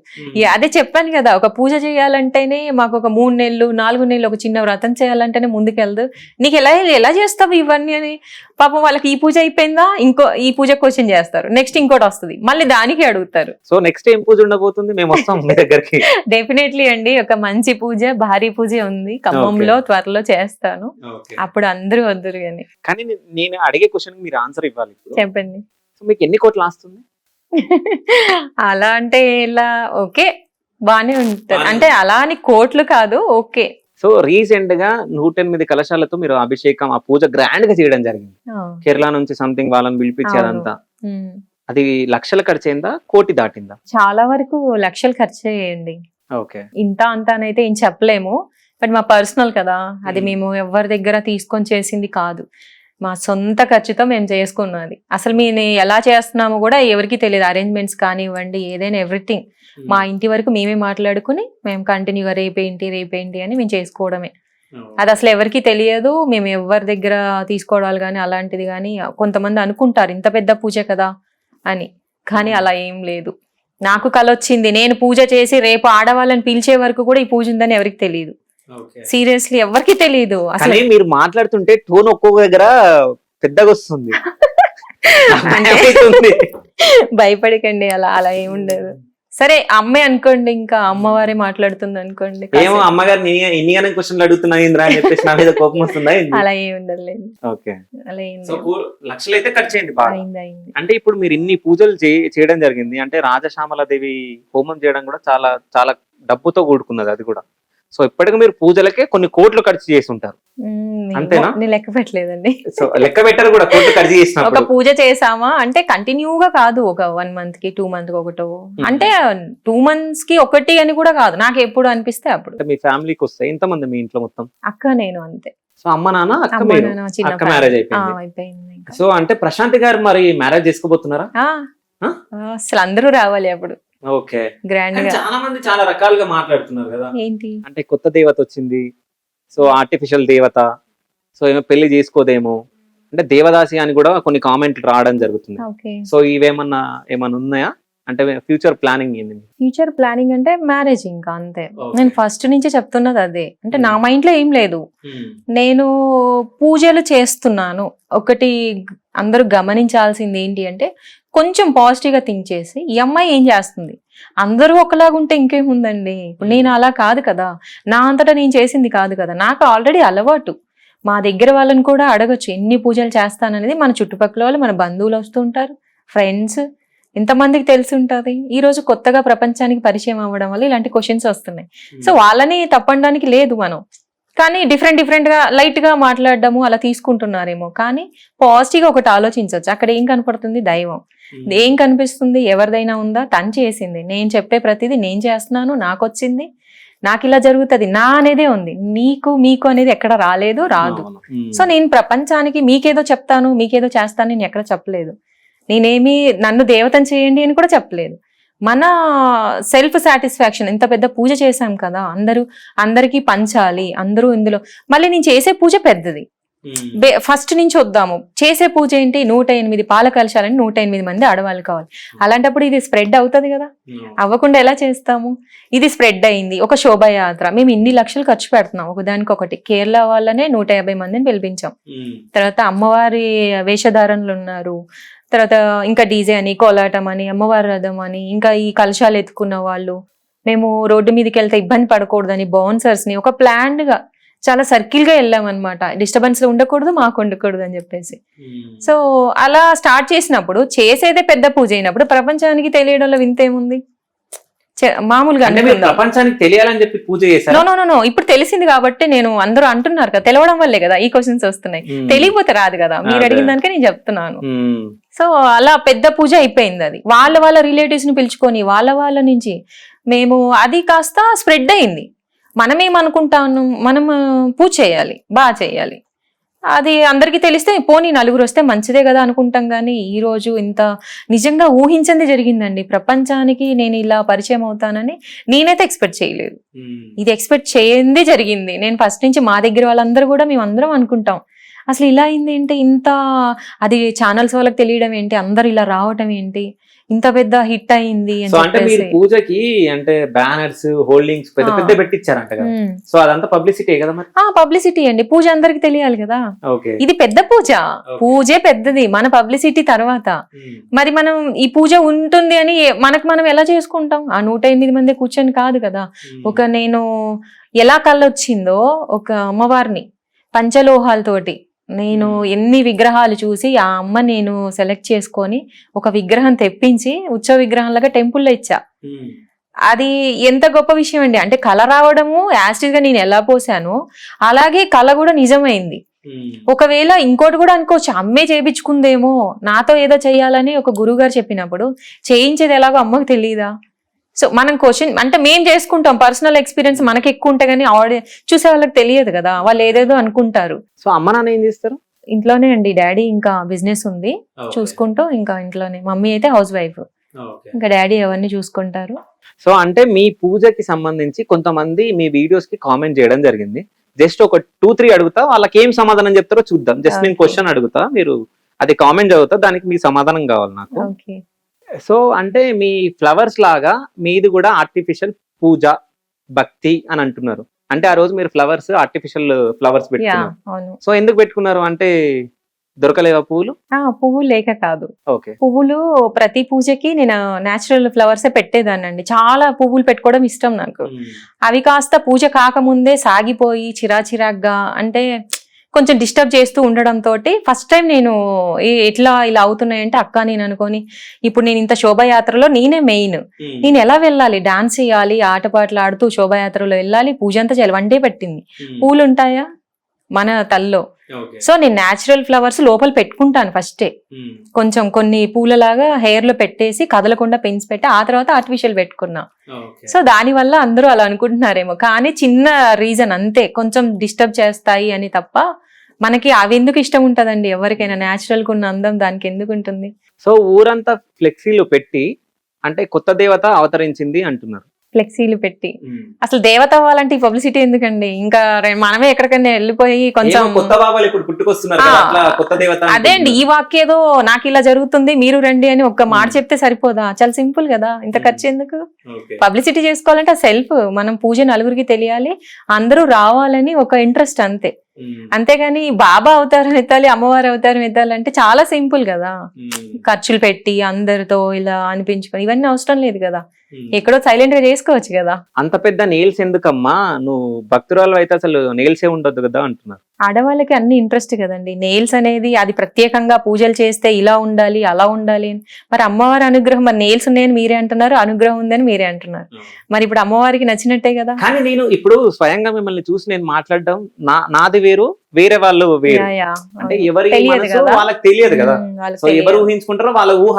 అదే చెప్పాను కదా, ఒక పూజ చేయాలంటేనే మాకు ఒక 3 నెలలు 4 నెలలు ఒక చిన్న వ్రతం చేయాలంటేనే ముందుకెళ్దు, నీకు ఎలా చేస్తావు ఇవన్నీ అని. పాపం వాళ్ళకి ఈ పూజ అయిపోయిందా, ఈ పూజ క్వశ్చన్ చేస్తారు, నెక్స్ట్ ఇంకోటి వస్తుంది, మళ్ళీ దానికి అడుగుతారు. సో నెక్స్ట్ ఏం పూజ ఉండబోతుంది, మేము వస్తాం మీ దగ్గరికి. డెఫినెట్లీ అండి, ఒక మంచి పూజ, భారీ పూజ ఉంది ఖమ్మంలో, త్వరలో చేస్తాను, అప్పుడు అందరూ వద్దురు. కానీ నేను అడిగే క్వశ్చన్ మీరు ఆన్సర్ ఇవ్వాలి. చెప్పండి. సో మీకు ఎన్ని కోట్లు ఆస్తుంది? అలా అంటే ఇలా ఓకే బానే ఉంటది, అంటే అలా అని కోట్లు కాదు, ఓకే. సో రీసెంట్ గా 108 కలశాలతో మీరు అభిషేకం, ఆ పూజ గ్రాండ్ గా చేయడం జరిగింది. కేరళ నుంచి సంథింగ్ వాళ్ళని పిలిపించి అదంతా. అది లక్షలు ఖర్చు అయిందా, కోటి దాటిందా? చాలా వరకు లక్షలు ఖర్చు అయ్యండి. ఓకే. ఇంత అంత అనైతే ఏం చెప్పలేము, బట్ మా పర్సనల్ కదా, అది మేము ఎవరి దగ్గర తీసుకొని చేసింది కాదు, మా సొంత ఖర్చుతో మేము చేసుకున్నది. అసలు మేము ఎలా చేస్తున్నామో కూడా ఎవరికి తెలియదు, అరేంజ్మెంట్స్ కానివ్వండి ఏదైనా ఎవ్రీథింగ్ మా ఇంటి వరకు మేమే మాట్లాడుకుని మేము కంటిన్యూగా రేపేంటి అని మేము చేసుకోవడమే. అది అసలు ఎవరికి తెలియదు, మేము ఎవరి దగ్గర తీసుకోవడాలు కానీ అలాంటిది కానీ. కొంతమంది అనుకుంటారు ఇంత పెద్ద పూజ కదా అని, కానీ అలా ఏం లేదు. నాకు కల వచ్చింది, నేను పూజ చేసి రేపు ఆడవాళ్ళని పిలిచే వరకు కూడా ఈ పూజ ఉందని ఎవరికి తెలియదు, సీరియస్లీ ఎవరికి తెలియదు. అసలు మీరు మాట్లాడుతుంటే టోన్ ఒక్కొక్క దగ్గర పెద్దగా వస్తుంది. భయపడకండి, అలా అలా ఏముండదు. సరే అమ్మే అనుకోండి, ఇంకా అమ్మవారే మాట్లాడుతుంది అనుకోండి. ఏమో అమ్మగారు ఎన్ని క్వశ్చన్లు అడుగుతున్నా ఇంద్రా అని చెప్పేసి నా మీద కోపం వస్తుందా? అలా ఏమి ఉండదులేండి. ఓకే. అలా ఏం లక్షలు అయితే ఖర్చు అయింది. అయింది. అంటే ఇప్పుడు మీరు ఇన్ని పూజలు చేయడం జరిగింది అంటే రాజశ్యామల దేవి హోమం చేయడం కూడా చాలా చాలా డబ్బుతో కూడుకున్నది అది కూడా. సో ఇప్పటికి మీరు పూజలకే కొన్ని కోట్లు ఖర్చు చేసి ఉంటారు, అంతేనా? నేను లెక్క పెట్టలేదండి. సో లెక్క పెట్టారు కూడా కోట్లు ఖర్చు చేసిన. ఒక పూజ చేసామా అంటే కంటిన్యూగా కాదు, ఒక 1 month కి 2 month కి ఒకటో, అంటే 2 months కి ఒకటి అని కూడా కాదు, నాకు ఎప్పుడు అనిపిస్తే అప్పుడు. మీ ఫ్యామిలీకి వస్తే ఎంతమంది మీ ఇంట్లో మొత్తం? అక్క నేను అంతే. సో అమ్మ నాన్న అక్క మ్యారేజ్ అయిపోయింది. సో అంటే ప్రశాంత్ గారు మరి మ్యారేజ్ చేసుకోబోతున్నారా? అసలు అందరూ రావాలి అప్పుడు. ఓకే. గ్రాండ్ గా. చాలా మంది చాలా రకాలుగా మాట్లాడుతున్నారు కదా, ఏంటి అంటే కొత్త దేవత వచ్చింది, సో ఆర్టిఫిషియల్ దేవత, సో ఏమో పెళ్లి చేసుకోదేమో, అంటే దేవదాసి అని కూడా కొన్ని కామెంట్లు రావడం జరుగుతుంది. సో ఇవేమన్నా ఉన్నాయా, అంటే ఫ్యూచర్ ప్లానింగ్ ఏంది? ఫ్యూచర్ ప్లానింగ్ అంటే మ్యారేజ్ ఇంకా అంతే. నేను ఫస్ట్ నుంచి చెప్తున్నది అదే, అంటే నా మైండ్ లో ఏం లేదు, నేను పూజలు చేస్తున్నాను. ఒకటి అందరూ గమనించాల్సింది ఏంటి అంటే కొంచెం పాజిటివ్ గా థింక్ చేసి, ఈ అమ్మాయి ఏం చేస్తుంది, అందరూ ఒకలాగుంటే ఇంకేముందండి. ఇప్పుడు నేను అలా కాదు కదా, నా అంతటా నేను చేసింది కాదు కదా, నాకు ఆల్రెడీ అలవాటు. మా దగ్గర వాళ్ళని కూడా అడగచ్చు ఎన్ని పూజలు చేస్తాననేది. మన చుట్టుపక్కల వాళ్ళు, మన బంధువులు వస్తూ ఉంటారు, ఫ్రెండ్స్, ఎంతమందికి తెలిసి ఉంటుంది. ఈ రోజు కొత్తగా ప్రపంచానికి పరిచయం అవ్వడం వల్ల ఇలాంటి క్వశ్చన్స్ వస్తున్నాయి. సో వాళ్ళని తప్పడానికి లేదు మనం, కానీ డిఫరెంట్ గా లైట్ గా మాట్లాడడము అలా తీసుకుంటున్నారేమో. కానీ పాజిటివ్ గా ఒకటి ఆలోచించవచ్చు. అక్కడ ఏం కనపడుతుంది? దైవం. ఏం కనిపిస్తుంది? ఎవరిదైనా ఉందా? తను చేసింది. నేను చెప్పే ప్రతిదీ నేను చేస్తున్నాను, నాకు వచ్చింది, నాకు ఇలా జరుగుతుంది, నా అనేదే ఉంది. మీకు అనేది ఎక్కడ రాలేదు, రాదు. సో నేను ప్రపంచానికి మీకేదో చెప్తాను, మీకేదో చేస్తాను నేను ఎక్కడ చెప్పలేదు. నేనేమి నన్ను దేవతను చేయండి అని కూడా చెప్పలేదు. మన సెల్ఫ్ సాటిస్ఫాక్షన్, ఇంత పెద్ద పూజ చేశాం కదా, అందరికీ పంచాలి, అందరూ ఇందులో. మళ్ళీ నేను చేసే పూజ పెద్దది, ఫస్ట్ నుంచి వద్దాము. చేసే పూజ ఏంటి? 108 పాల కలశాలని 108 మంది ఆడవాళ్ళు కావాలి. అలాంటప్పుడు ఇది స్ప్రెడ్ అవుతుంది కదా, అవ్వకుండా ఎలా చేస్తాము? ఇది స్ప్రెడ్ అయింది. ఒక శోభాయాత్ర, మేము ఇన్ని లక్షలు ఖర్చు పెడుతున్నాం ఒకదానికొకటి. కేరళ వాళ్ళనే 150 మందిని పిలిపించాం. తర్వాత అమ్మవారి వేషధారణలు ఉన్నారు, తర్వాత ఇంకా డీజే అని, కోలాటం అని, అమ్మవారి రథం అని, ఇంకా ఈ కలశాలు ఎత్తుకున్న వాళ్ళు, మేము రోడ్డు మీదకి వెళ్తే ఇబ్బంది పడకూడదని బౌన్సర్స్ ని ఒక ప్లాన్డ్ గా చాలా సర్కిల్ గా వెళ్ళాం అనమాట. డిస్టర్బెన్స్ ఉండకూడదు, మాకు ఉండకూడదు అని చెప్పేసి. సో అలా స్టార్ట్ చేసినప్పుడు, చేసేదే పెద్ద పూజ అయినప్పుడు ప్రపంచానికి తెలియడంలో వింతేముంది? మామూలుగా ప్రపంచానికి తెలియాలని చెప్పి పూజ చేశారు. నో ఇప్పుడు తెలిసింది కాబట్టి, నేను అందరూ అంటున్నారు కదా, తెలవడం వల్లే కదా ఈ క్వశ్చన్స్ వస్తున్నాయి. తెలియకపోతే రాదు కదా, మీరు అడిగిన దానికే నేను చెప్తున్నాను. సో అలా పెద్ద పూజ అయిపోయింది. అది వాళ్ళ రిలేటివ్స్ ని పిలుచుకొని వాళ్ళ నుంచి మేము, అది కాస్త స్ప్రెడ్ అయింది. మనమేమనుకుంటాను, మనం పూజ చేయాలి, బాగా చేయాలి, అది అందరికీ తెలిస్తే పోనీ నలుగురు వస్తే మంచిదే కదా అనుకుంటాం. కానీ ఈ రోజు ఇంత నిజంగా ఊహించింది జరిగిందండి. ప్రపంచానికి నేను ఇలా పరిచయం అవుతానని నేనైతే ఎక్స్పెక్ట్ చేయలేదు. ఇది ఎక్స్పెక్ట్ చేయంది జరిగింది. నేను ఫస్ట్ నుంచి మా దగ్గర వాళ్ళందరూ కూడా మేము అందరం అనుకుంటాం, అసలు ఇలా అయింది ఏంటి, ఇంత అది ఛానల్స్ వాళ్ళకి తెలియడం ఏంటి, అందరు ఇలా రావటం ఏంటి, ఇంత పెద్ద హిట్ అయింది అని చెప్పేసి. పూజకి అంటే బ్యానర్స్, హోల్డింగ్స్ పెద్ద పెట్టించారంట కదా, సో అదంతా పబ్లిసిటీ కదా మరి? పబ్లిసిటీ అండి, పూజ అందరికి తెలియాలి కదా. ఇది పెద్ద పూజే పెద్దది, మన పబ్లిసిటీ తర్వాత. మరి మనం ఈ పూజ ఉంటుంది అని మనం ఎలా చేసుకుంటాం? ఆ 108 మంది కూర్చొని కాదు కదా. నేను ఎలా కళ్ళొచ్చిందో, ఒక అమ్మవారిని పంచలోహాలతోటి నేను ఎన్ని విగ్రహాలు చూసి ఆ అమ్మ నేను సెలెక్ట్ చేసుకొని ఒక విగ్రహం తెప్పించి ఉత్సవ విగ్రహంలాగా టెంపుల్లో ఇచ్చా. అది ఎంత గొప్ప విషయం అండి. అంటే కళ రావడము యాస్టిస్ గా నేను ఎలా పోసానో అలాగే కళ కూడా నిజమైంది. ఒకవేళ ఇంకోటి కూడా అనుకోవచ్చు, అమ్మే చేయించుకుందేమో, నాతో ఏదో చెయ్యాలని ఒక గురువు గారు చెప్పినప్పుడు చేయించేది ఎలాగో అమ్మకు తెలియదా? సో మనం క్వశ్చన్ అంటే మేము చేసుకుంటాం, పర్సనల్ ఎక్స్పీరియన్స్ మనకి ఎక్కువ ఉంటాయి కానీ చూసే వాళ్ళకి తెలియదు కదా, వాళ్ళు ఏదేదో అనుకుంటారు. సో అమ్మ నాన్న ఏం చేస్తారు? ఇంట్లోనే అండి. డాడీ ఇంకా బిజినెస్ ఉంది చూసుకుంటూ, ఇంకా ఇంట్లోనే. మమ్మీ అయితే హౌస్ వైఫ్, ఇంకా డాడీ అవన్నీ చూసుకుంటారు. సో అంటే మీ పూజకి సంబంధించి కొంతమంది మీ వీడియోస్ కి కామెంట్ చేయడం జరిగింది. జస్ట్ ఒక 2-3 అడుగుతా, వాళ్ళకి ఏం సమాధానం చెప్తారో చూద్దాం. జస్ట్ నేను క్వశ్చన్ అడుగుతా, మీరు అది కామెంట్ చదువుతా, దానికి మీ సమాధానం కావాలి నాకు. సో అంటే మీ ఫ్లవర్స్ లాగా మీది కూడా ఆర్టిఫిషియల్ పూజ భక్తి అని అంటున్నారు. అంటే ఆ రోజు మీరు ఫ్లవర్స్ ఆర్టిఫిషియల్ ఫ్లవర్స్ పెట్టుకున్నారు. సో ఎందుకు పెట్టుకున్నారు? అంటే దొరకలేవా పువ్వులు? పువ్వులు లేక కాదు. ఓకే. పువ్వులు ప్రతి పూజకి నేను నేచురల్ ఫ్లవర్సే పెట్టేదాన్నండి. చాలా పువ్వులు పెట్టుకోవడం ఇష్టం నాకు. అవి కాస్త పూజ కాకముందే సాగిపోయి చిరాచిరాగ్గా అంటే కొంచెం డిస్టర్బ్ చేస్తూ ఉండడంతో ఫస్ట్ టైం నేను ఎట్లా ఇలా అవుతున్నాయంటే అక్క నేను అనుకొని, ఇప్పుడు నేను ఇంత శోభయాత్రలో నేనే మెయిన్, నేను ఎలా వెళ్ళాలి, డాన్స్ చేయాలి, ఆటపాటలు ఆడుతూ శోభయాత్రలో వెళ్ళాలి, పూజ అంతా చేయాలి. 1 డే పట్టింది. పూలు ఉంటాయా మన తల్లో? సో నేను న్యాచురల్ ఫ్లవర్స్ లోపల పెట్టుకుంటాను ఫస్టే, కొంచెం కొన్ని పూలలాగా హెయిర్ లో పెట్టేసి కదలకుండా పెన్స్ పెట్టి ఆ తర్వాత ఆర్టిఫిషియల్ పెట్టుకున్నా. సో దాని వల్ల అందరూ అలా అనుకుంటున్నారేమో, కానీ చిన్న రీజన్ అంతే, కొంచెం డిస్టర్బ్ చేస్తాయి అని తప్ప మనకి అవి ఎందుకు ఇష్టం ఉంటదండి ఎవరికైనా, న్యాచురల్ గా ఉన్న అందం దానికి ఎందుకు ఉంటుంది. సో ఊరంతా ఫ్లెక్సీలు పెట్టి అంటే కొత్త దేవత అవతరించింది అంటున్నారు. ఫ్లెక్సీలు పెట్టి అసలు దేవత అవ్వాలంటే ఈ పబ్లిసిటీ ఎందుకండి? ఇంకా మనమే ఎక్కడికైనా వెళ్ళిపోయి కొంచెం కొత్త బాబాలు ఇప్పుడు పుట్టుకొస్తున్నారు, కొత్త దేవత. అదే అండి, ఈ వాక్యేదో నాకు ఇలా జరుగుతుంది మీరు రండి అని ఒక్క మాట చెప్తే సరిపోదా? చాలా సింపుల్ కదా, ఇంత ఖర్చు ఎందుకు? పబ్లిసిటీ చేసుకోవాలంటే సెల్ఫ్ మనం పూజ నలుగురికి తెలియాలి, అందరూ రావాలని ఒక ఇంట్రెస్ట్ అంతే. అంతేగాని బాబా అవతారం ఎత్తాలి, అమ్మవారి అవతారం ఎత్తాలి అంటే చాలా సింపుల్ కదా. ఖర్చులు పెట్టి అందరితో ఇలా అనిపించుకొని ఇవన్నీ అవసరం లేదు కదా, ఎక్కడో సైలెంట్ గా చేసుకోవచ్చు కదా. అంత పెద్ద నెయిల్స్ ఎందుకమ్మా, నువ్వు భక్తురాలు అయితే అసలు నెయిల్సే ఉండొద్దు కదా అంటున్నారు. ఆడవాళ్ళకి అన్ని ఇంట్రెస్ట్ కదండి. నెయిల్స్ అనేది అది ప్రత్యేకంగా పూజలు చేస్తే ఇలా ఉండాలి అలా ఉండాలి అని. మరి అమ్మవారి అనుగ్రహం, మరి నెయిల్స్ ఉన్నాయని మీరే అంటున్నారు, అనుగ్రహం ఉందని మీరే అంటున్నారు. మరి ఇప్పుడు అమ్మవారికి నచ్చినట్టే కదా. కానీ నేను ఇప్పుడు స్వయంగా మిమ్మల్ని చూసి నేను మాట్లాడడం నాది వేరు, వేరే వాళ్ళు వేరు. అంటే ఎవరి వాళ్ళకి తెలియదు కదా. సో ఎవరు ఊహించుకుంటారో వాళ్ళ ఊహ.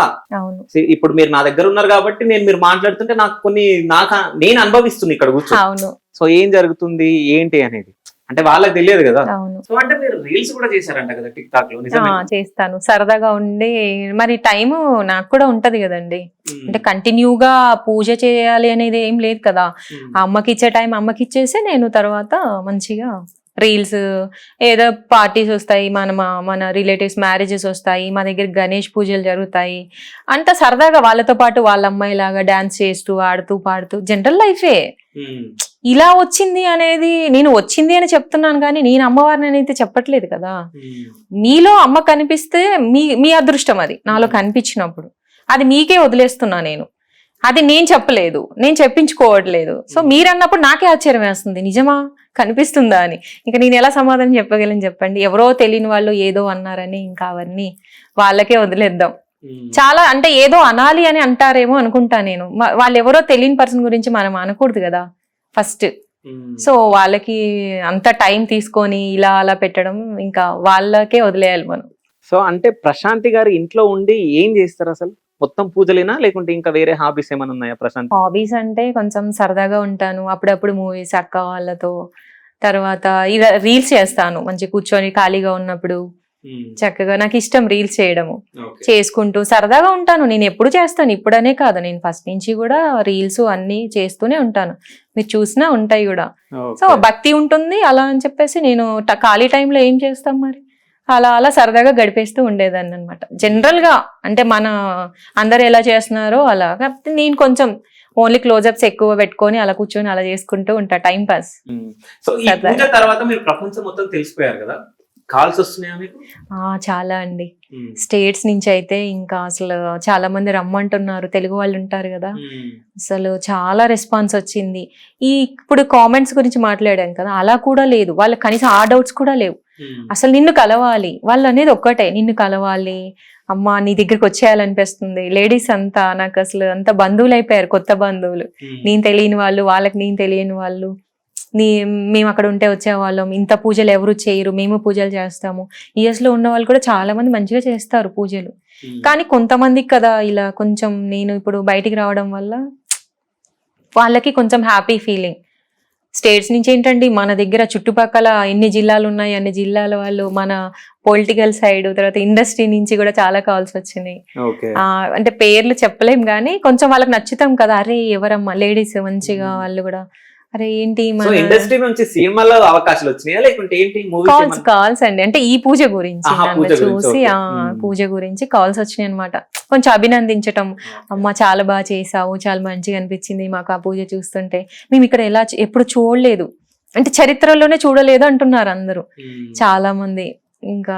ఇప్పుడు మీరు నా దగ్గర ఉన్నారు కాబట్టి మీరు మాట్లాడుతుంటే నాకు కొన్ని నేను అనుభవిస్తుంది ఇక్కడ కూర్చొని. సో ఏం జరుగుతుంది ఏంటి అనేది అంటే వాళ్ళకి తెలియదు కదా. సో అంటే మీరు రీల్స్ కూడా చేశారంట కదా టిక్ టాక్ లో? చేస్తాను, సరదాగా ఉండి. మరి టైము నాకు కూడా ఉంటది కదండి, అంటే కంటిన్యూగా పూజ చేయాలి అనేది ఏం లేదు కదా. అమ్మకి ఇచ్చే టైం అమ్మకి ఇచ్చేసి నేను తర్వాత మంచిగా రీల్స్, ఏదో పార్టీస్ వస్తాయి, మన రిలేటివ్స్ మ్యారేజెస్ వస్తాయి, మా దగ్గర గణేష్ పూజలు జరుగుతాయి, అంత సరదాగా వాళ్ళతో పాటు వాళ్ళ అమ్మాయి లాగా డాన్స్ చేస్తూ ఆడుతూ పాడుతూ జనరల్ లైఫే. ఇలా వచ్చింది అనేది నేను వచ్చింది అని చెప్తున్నాను కానీ నేను అమ్మవారిని అయితే చెప్పట్లేదు కదా. మీలో అమ్మ కనిపిస్తే మీ అదృష్టం, అది నాలో కనిపించినప్పుడు అది మీకే వదిలేస్తున్నా నేను. అది నేను చెప్పలేదు, నేను చెప్పించుకోవట్లేదు. సో మీరన్నప్పుడు నాకే ఆశ్చర్యం వేస్తుంది, నిజమా కనిపిస్తుందా అని. ఇంకా నేను ఎలా సమాధానం చెప్పగలను చెప్పండి? ఎవరో తెలియని వాళ్ళు ఏదో అన్నారని ఇంకా అవన్నీ వాళ్ళకే వదిలేద్దాం. చాలా అంటే ఏదో అనాలి అని అంటారేమో అనుకుంటా నేను. వాళ్ళు ఎవరో తెలియని పర్సన్ గురించి మనం అనకూడదు కదా ఫస్ట్. సో వాళ్ళకి అంత టైం తీసుకొని ఇలా అలా పెట్టడం ఇంకా వాళ్ళకే వదిలేయాలి మనం. సో అంటే ప్రశాంతి గారు ఇంట్లో ఉండి ఏం చేస్తారు అసలు? మొత్తం పూజలేనా లేకుంటే ఇంకా వేరే హాబీస్ ఏమైనా ఉన్నాయా ప్రశాంత్? హాబీస్ అంటే కొంచెం సరదాగా ఉంటాను, అప్పుడప్పుడు మూవీస్ అక్క వాళ్ళతో, తర్వాత ఇలా రీల్స్ చేస్తాను మంచి కూర్చొని ఖాళీగా ఉన్నప్పుడు. చక్కగా నాకు ఇష్టం రీల్స్ చేయడము, చేసుకుంటూ సరదాగా ఉంటాను. నేను ఎప్పుడు చేస్తాను, ఇప్పుడనే కాదు, నేను ఫస్ట్ నుంచి కూడా రీల్స్ అన్ని చేస్తూనే ఉంటాను, మీరు చూసినా ఉంటాయి కూడా. సో భక్తి ఉంటుంది అలా అని చెప్పేసి నేను ఖాళీ టైంలో ఏం చేస్తాం మరి, అలా అలా సరదాగా గడిపేస్తూ ఉండేదాన్ని అనమాట. జనరల్ గా అంటే మన అందరు ఎలా చేస్తున్నారో అలా, కాకపోతే నేను కొంచెం ఓన్లీ క్లోజప్స్ ఎక్కువ పెట్టుకొని అలా కూర్చొని అలా చేసుకుంటూ ఉంటా, టైం పాస్. సో ఈ పూజ తర్వాత మీరు ప్రపంచం మొత్తం తెలిసిపోయారు కదా, కాల్స్ వస్తున్నాయా మీకు? చాలా అండి, స్టేట్స్ నుంచి అయితే ఇంకా అసలు చాలా మంది రమ్మంటున్నారు, తెలుగు వాళ్ళు ఉంటారు కదా, అసలు చాలా రెస్పాన్స్ వచ్చింది. ఇప్పుడు కామెంట్స్ గురించి మాట్లాడాం కదా, అలా కూడా లేదు, వాళ్ళకి కనీసం ఆ డౌట్స్ కూడా లేవు. అసలు నిన్ను కలవాలి వాళ్ళు అనేది ఒక్కటే, నిన్ను కలవాలి, అమ్మ నీ దగ్గరికి వచ్చేయాలనిపిస్తుంది. లేడీస్ అంతా నాకు అసలు అంత బంధువులు అయిపోయారు, కొత్త బంధువులు. నేను తెలియని వాళ్ళు, వాళ్ళకి నేను తెలియని వాళ్ళు. మేము అక్కడ ఉంటే వచ్చేవాళ్ళం, ఇంత పూజలు ఎవరు చేయరు, మేము పూజలు చేస్తాము. ఇయర్స్ లో ఉన్న వాళ్ళు కూడా చాలా మంది మంచిగా చేస్తారు పూజలు. కానీ కొంతమందికి కదా ఇలా కొంచెం, నేను ఇప్పుడు బయటికి రావడం వల్ల వాళ్ళకి కొంచెం హ్యాపీ ఫీలింగ్. స్టేట్స్ నుంచి ఏంటండి, మన దగ్గర చుట్టుపక్కల ఎన్ని జిల్లాలు ఉన్నాయి, అన్ని జిల్లాల వాళ్ళు, మన పొలిటికల్ సైడ్, తర్వాత ఇండస్ట్రీ నుంచి కూడా చాలా కాల్స్ వచ్చినాయి. అంటే పేర్లు చెప్పలేం కానీ కొంచెం వాళ్ళకి నచ్చుతాం కదా, అరే ఎవరమ్మా లేడీస్ మంచిగా, వాళ్ళు కూడా అరే ఏంటి ఇండస్ట్రీ నుంచి సినిమాలో అవకాశాలు వచ్చినాయా లేకుంటే ఏంటి? కాల్స్ అండి, అంటే ఈ పూజ గురించి చూసి పూజ గురించి కాల్స్ వచ్చినాయి అనమాట. కొంచెం అభినందించటం, అమ్మ చాలా బాగా చేసావు, చాలా మంచిగా అనిపించింది మాకు ఆ పూజ చూస్తుంటే, మేము ఇక్కడ ఎలా ఎప్పుడు చూడలేదు, అంటే చరిత్రలోనే చూడలేదు అంటున్నారు అందరూ చాలా మంది. ఇంకా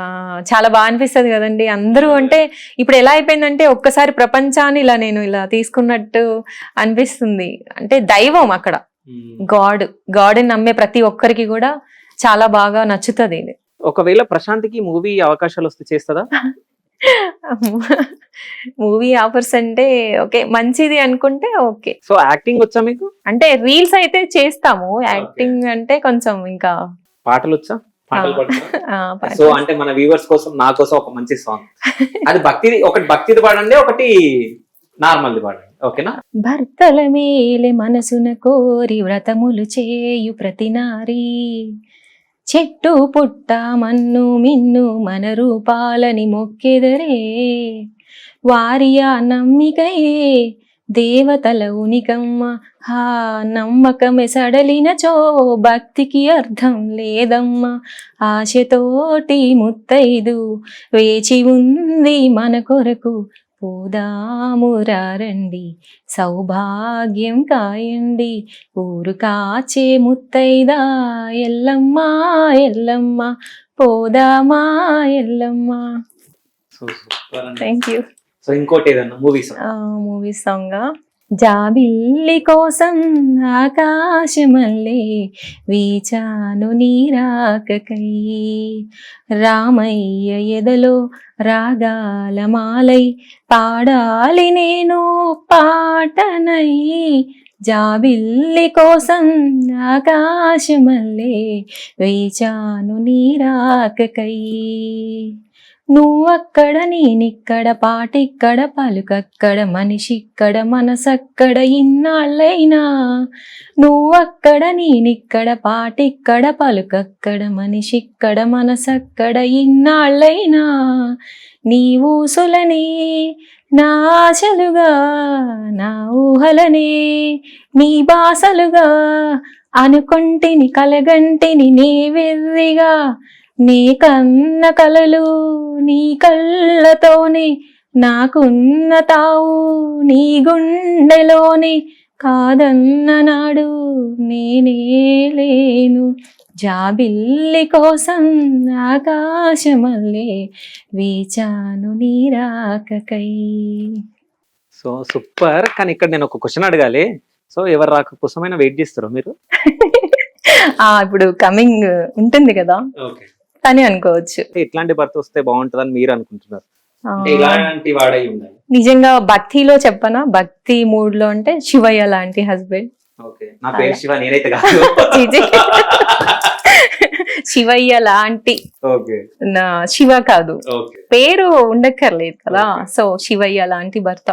చాలా బాగా అనిపిస్తుంది కదండి అందరూ. అంటే ఇప్పుడు ఎలా అయిపోయిందంటే ఒక్కసారి ప్రపంచాన్ని ఇలా నేను ఇలా తీసుకున్నట్టు అనిపిస్తుంది. అంటే దైవం అక్కడ, గాడ్ అని నమ్మే ప్రతి ఒక్కరికి కూడా చాలా బాగా నచ్చుతుంది ఇది. ఒకవేళ ప్రశాంత్కి మూవీ అవకాశాలు వస్తే చేస్తుందా? మూవీ ఆఫర్స్ అంటే ఓకే, మంచిది అనుకుంటే ఓకే. సో యాక్టింగ్ వచ్చా మీకు? అంటే రీల్స్ అయితే చేస్తాము, యాక్టింగ్ అంటే కొంచెం ఇంకా. పాటలు వచ్చా? సో అంటే మన వ్యూవర్స్ కోసం, నా కోసం ఒక మంచి సాంగ్, అది భక్తిది, ఒకటి భక్తిది పాడండి, ఒకటి నార్మల్ది పాడండి, ఓకేనా? భర్తల మేలే మనసున కోరి వ్రతములు చేయు ప్రతి నారీ, చెట్టు పుట్ట మన్ను మిన్ను మన రూపాలని మొక్కెదరే, వారియా నమ్మికయే దేవతల ఉనికమ్మ, హా నమ్మకమే సడలినచో భక్తికి అర్థం లేదమ్మా, ఆశతోటి ముత్తైదు వేచి ఉంది మన కొరకు, పోదామురారండి సౌభాగ్యం కాయండి, ఊరు కాచే ముత్తైదా ఎల్లమ్మ ఎల్లమ్మ, పోదామా ఎల్లమ్మ. Thank you. సో ఇంకోటి ఏదన్నా మూవీ సాంగ్, జాబిల్లి కోసం ఆకాశమల్లే వీచాను నీరాకకై, రామయ్య ఎదలో రాగాల మాలై పాడాలి నేను పాటనై, జాబిల్లి కోసం ఆకాశమల్లే వీచాను నీరాకకై, నువ్వక్కడ నేనిక్కడ పాటిక్కడ పలుకక్కడ మనిషిక్కడ మనసక్కడ ఇన్నాళ్ళైనా, నువ్వక్కడ నేనిక్కడ పాటిక్కడ పలుకక్కడ మనిషిక్కడ మనసక్కడ ఇన్నాళ్ళైనా, నీ ఊసులనే నా ఆశలుగా నా ఊహలనే నీ బాసలుగా అనుకొంటిని కలగంటిని నే వెర్రిగా, నీ కన్న కలలు నీ కళ్ళతోనే నాకున్న తావు నీ గుండెలోనే, కాదన్న నాడు నేనే లేను, జాబిల్లి కోసం ఆకాశమల్లే వీచాను నీరాకకై. So super. కానీ ఇక్కడ నేను ఒక క్వశ్చన్ అడగాలి. సో ఎవరు రాక కోసమైనా వెయిట్ చేస్తారో మీరు? ఇప్పుడు కమింగ్ ఉంటుంది కదా అని అనుకోవచ్చు. ఇట్లాంటి భర్త వస్తే బాగుంటుందని మీరు అనుకుంటున్నారు? ఇలాంటి వాడై ఉండాలి. నిజంగా భక్తిలో చెప్పనా, భక్తి మూడ్ లో అంటే శివయ్య లాంటి హస్బెండ్. నా పేరు శివ, నేనైతే కాదు. శివయ్య లాంటి, శివ కాదు, పేరు ఉండక్కర్లేదు కదా. సో శివయ్య లాంటి భర్త.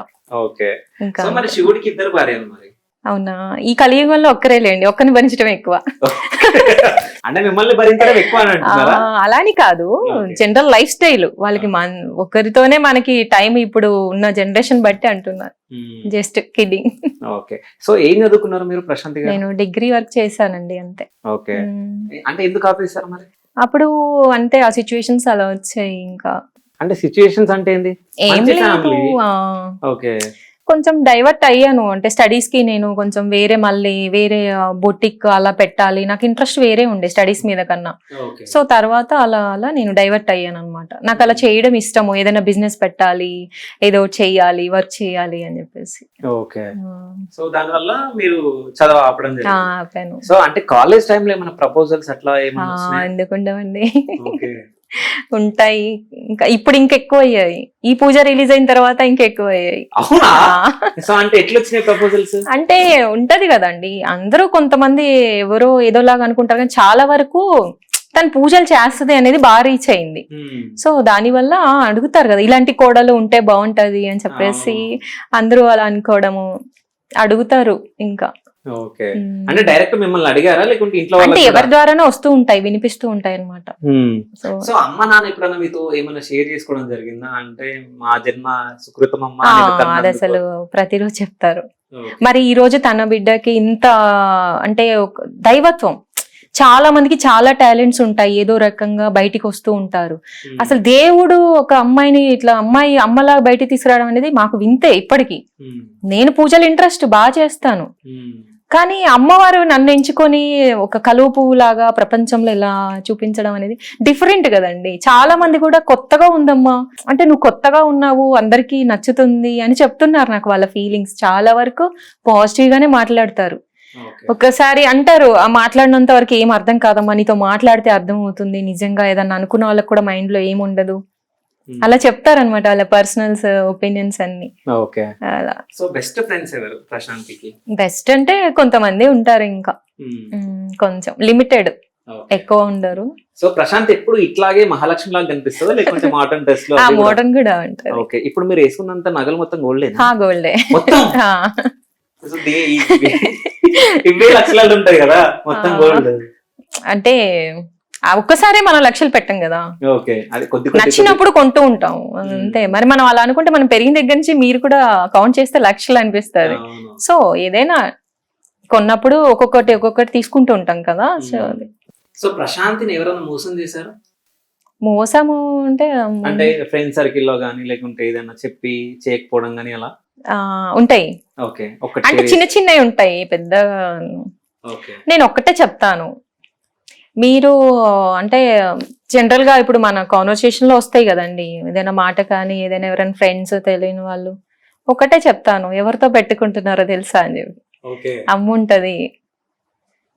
ఇంకా మరి శివుడికి ఇద్దరు భార్యలు మరి? అవునా, ఈ కలియుగంలో ఒక్కరే లేండి, ఒక్కరిని భరించడం ఎక్కువ. అంటే మిమ్మల్ని భరించడం ఎక్కువ అలాని కాదు, జనరల్ లైఫ్ స్టైల్ వాళ్ళకి. ఒక్కరితోనే మనకి టైం ఇప్పుడు ఉన్న జనరేషన్ బట్టి అంటున్నారు, జస్ట్ కిడ్డింగ్. ఓకే. సో ఏం చదువుకున్నారు మీరు ప్రశాంత్ గారు? నేను డిగ్రీ వర్క్ చేశానండి అంతే. ఓకే. అంటే ఎందుకు ఆపేశారు మరి? అప్పుడు అంటే ఆ సిచ్యువేషన్స్ అలా వచ్చాయి. ఇంకా అంటే సిచ్యువేషన్స్ అంటే ఏంది? ఏం లేదు, ఓకే, కొంచెం డైవర్ట్ అయ్యాను. అంటే స్టడీస్ కి నేను కొంచెం మళ్ళీ వేరే బొటిక్ అలా పెట్టాలి, నాకు ఇంట్రెస్ట్ వేరే ఉండే స్టడీస్ మీద కన్నా. సో తర్వాత అలా నేను డైవర్ట్ అయ్యాను అనమాట. నాకు అలా చేయడం ఇష్టము, ఏదైనా బిజినెస్ పెట్టాలి, ఏదో చెయ్యాలి, వర్క్ చేయాలి అని చెప్పేసి. ఓకే. సో దానివల్ల మీరు చదువు ఆపడం జరిగింది. ఆపాను. సో అంటే కాలేజ్ టైంలో ఏమైనా ప్రపోజల్స్ అట్లా ఏమైనా వచ్చినాయా? ఎందుకు ఉండవండి, ఓకే. ఉంటాయి. ఇంకా ఇప్పుడు ఇంకెక్కువ అయ్యాయి, ఈ పూజ రిలీజ్ అయిన తర్వాత ఇంకెక్కువ అయ్యాయి. అవునా? సో అంటే ఎట్లా వచ్చినాయి ప్రపోజల్స్? అంటే ఉంటది కదండి, అందరూ కొంతమంది ఎవరో ఏదోలాగా అనుకుంటారు కానీ చాలా వరకు తను పూజలు చేస్తుంది అనేది బాగా రీచ్ అయింది. సో దానివల్ల అడుగుతారు కదా, ఇలాంటి కోడలు ఉంటే బాగుంటది అని చెప్పేసి అందరూ అలా అనుకోవడము, అడుగుతారు. ఇంకా ఓకే. అంటే డైరెక్ట్ మిమ్మల్ని అడిగారా లేకుంటే ఇంట్లో అంటే ఎవరి ద్వారానో వస్తూ ఉంటాయి, వినిపిస్తూ ఉంటాయి అన్నమాట. సో అమ్మ నాన్న ఎప్పుడన్నా మీతో ఏమైనా షేర్ చేసుకోవడం జరిగిందా? అంటే మా జన్మ సుకృతం అమ్మ అది అసలు ప్రతిరోజు చెప్తారు. మరి ఈ రోజు తన బిడ్డకి ఇంత అంటే దైవత్వం, చాలా మందికి చాలా టాలెంట్స్ ఉంటాయి, ఏదో రకంగా బయటికి వస్తూ ఉంటారు. అసలు దేవుడు ఒక అమ్మాయిని ఇట్లా అమ్మలా బయటికి తీసుకురావడం అనేది మాకు వింతే ఇప్పటికీ. నేను పూజలు ఇంట్రెస్ట్ బాగా చేస్తాను, కానీ అమ్మవారు నన్ను ఎంచుకొని ఒక కలువ పువ్వు లాగా ప్రపంచంలో ఇలా చూపించడం అనేది డిఫరెంట్ కదండి. చాలా మంది కూడా కొత్తగా ఉందమ్మా, అంటే నువ్వు కొత్తగా ఉన్నావు, అందరికీ నచ్చుతుంది అని చెప్తున్నారు. నాకు వాళ్ళ ఫీలింగ్స్ చాలా వరకు పాజిటివ్ గానే మాట్లాడతారు. ఒక్కసారి అంటారు, ఆ మాట్లాడినంత వరకు ఏం అర్థం కాదమ్మా, నీతో మాట్లాడితే అర్థం అవుతుంది, నిజంగా ఏదన్నా అనుకున్న వాళ్ళకి కూడా మైండ్ లో ఏముండదు, అలా చెప్తారనమాట వాళ్ళ పర్సనల్స్ ఒపీనియన్స్ అన్ని. ఓకే. అలా. సో బెస్ట్ ఫ్రెండ్స్ ఎవరు ప్రశాంత్కి? బెస్ట్ అంటే కొంతమంది ఉంటారు, ఇంకా కొంచెం లిమిటెడ్, ఎక్కువ ఉండరు. సో ప్రశాంత్ ఎప్పుడు ఇట్లాగే మహాలక్ష్మి లాగా కనిపిస్తుందా లేకుంటే మోడర్న్ డ్రెస్ లో? మోడర్న్ కూడా ఉంటుంది. ఓకే. ఇప్పుడు మీరు వేసుకున్నంత నగలు మొత్తం గోల్డే? గోల్డే మొత్తం. ఇవే లక్షలు ఉంటాయి కదా మొత్తం గోల్డ్. అంటే ఒక్కసారి మనం లక్షలు పెట్టం కదా, నచ్చినప్పుడు కొంటూ ఉంటాం అంతే. మరి మనం అలా అనుకుంటే మనం పెరిగిన దగ్గర నుంచి మీరు కూడా కౌంట్ చేస్తే లక్షలు అనిపిస్తుంది. సో ఏదైనా కొన్నప్పుడు ఒక్కొక్కటి తీసుకుంటూ ఉంటాం కదా. సో ప్రశాంతిని ఎవరైనా మోసం చేశారా? మోసము అంటే ఫ్రెండ్ సర్కిల్ లో గానీ లేకుంటే ఏదైనా చెప్పి చేయకపోవడం గానీ అలా ఉంటాయి. ఓకే. అంటే చిన్న చిన్నవి ఉంటాయి, పెద్దగా నేను ఒక్కటే చెప్తాను. మీరు అంటే జనరల్ గా ఇప్పుడు మన కాన్వర్సేషన్ లో వస్తాయి కదండి, ఏదైనా మాట కానీ ఏదైనా ఎవరైనా ఫ్రెండ్స్ తెలియని వాళ్ళు, ఒకటే చెప్తాను, ఎవరితో పెట్టుకుంటున్నారో తెలుసా అని చెప్పి. అమ్మ ఉంటది,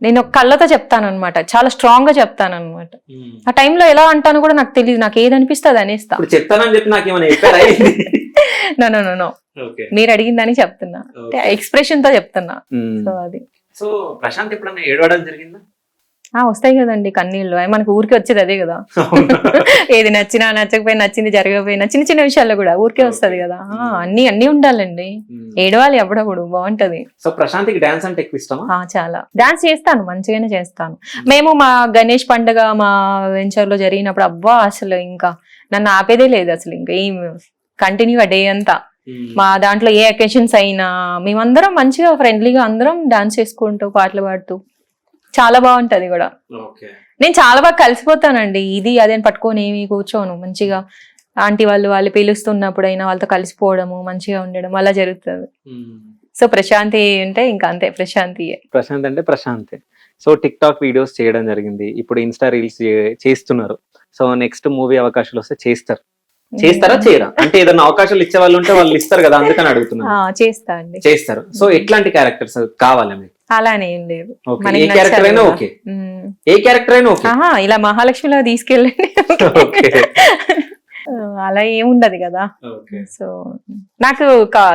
నేను కళ్ళతో చెప్తాను అనమాట, చాలా స్ట్రాంగ్ గా చెప్తాను అనమాట. ఆ టైంలో ఎలా అంటాను కూడా నాకు తెలియదు, నాకు ఏది అనిపిస్తుంది అనేస్తా. నో మీరు అడిగిందని చెప్తున్నా, ఎక్స్ప్రెషన్ తో చెప్తున్నా. సో అది. సో ప్రశాంత్ ఎప్పుడన్నా ఏడవడం జరిగిందా? వస్తాయి కదండి కన్నీళ్ళు, మనకు ఊరికే వచ్చేది అదే కదా. ఏది నచ్చినా నచ్చకపోయినా, నచ్చింది జరగకపోయినా, చిన్న చిన్న విషయాల్లో కూడా ఊరికే వస్తది కదా. అన్ని ఉండాలండి, ఏడవాలి అప్పుడప్పుడు, బాగుంటది. సో ప్రశాంత్ కి డాన్స్ అంటే ఎక్కువ ఇష్టమా? చాలా డాన్స్ చేస్తాను, మంచిగానే చేస్తాను. మేము మా గణేష్ పండుగ మా వెంచర్ లో జరిగినప్పుడు అబ్బా అసలు ఇంకా నన్ను ఆపేదే లేదు అసలు, ఇంకా ఏం కంటిన్యూ డే అంతా. మా దాంట్లో ఏ అకేషన్స్ అయినా మేమందరం మంచిగా ఫ్రెండ్లీగా అందరం డాన్స్ చేసుకుంటూ పాటలు పాడుతూ చాలా బాగుంటది కూడా. నేను చాలా బాగా కలిసిపోతానండి, ఇది అదేని పట్టుకొని ఏమి కూర్చోను, మంచిగా ఆంటీ వాళ్ళు పిలుస్తున్నప్పుడైనా వాళ్ళతో కలిసిపోవడము, మంచిగా ఉండడం అలా జరుగుతుంది. సో ప్రశాంతి అంటే ఇంకా అంతే, ప్రశాంత్ అంటే ప్రశాంతే. సో టిక్ టాక్ వీడియోస్ చేయడం జరిగింది, ఇప్పుడు ఇన్స్టా రీల్స్ చేస్తున్నారు. సో నెక్స్ట్ మూవీ అవకాశాలు వస్తే చేస్తారా చేయరా? అంటే ఏదైనా అవకాశాలు ఇచ్చే వాళ్ళు ఉంటే వాళ్ళు ఇస్తారు కదా, అందుకని అడుగుతున్నా. చేస్తారు. సో ఎట్లాంటి క్యారెక్టర్స్ కావాలి మీకు? అలానే ఏం లేదు, ఏ క్యారెక్టర్ అయినా ఓకే. ఏ క్యారెక్టర్ అయినా ఓకే, ఇలా మహాలక్ష్మిలో తీసుకెళ్ళండి, అలా ఏముండదు కదా. సో నాకు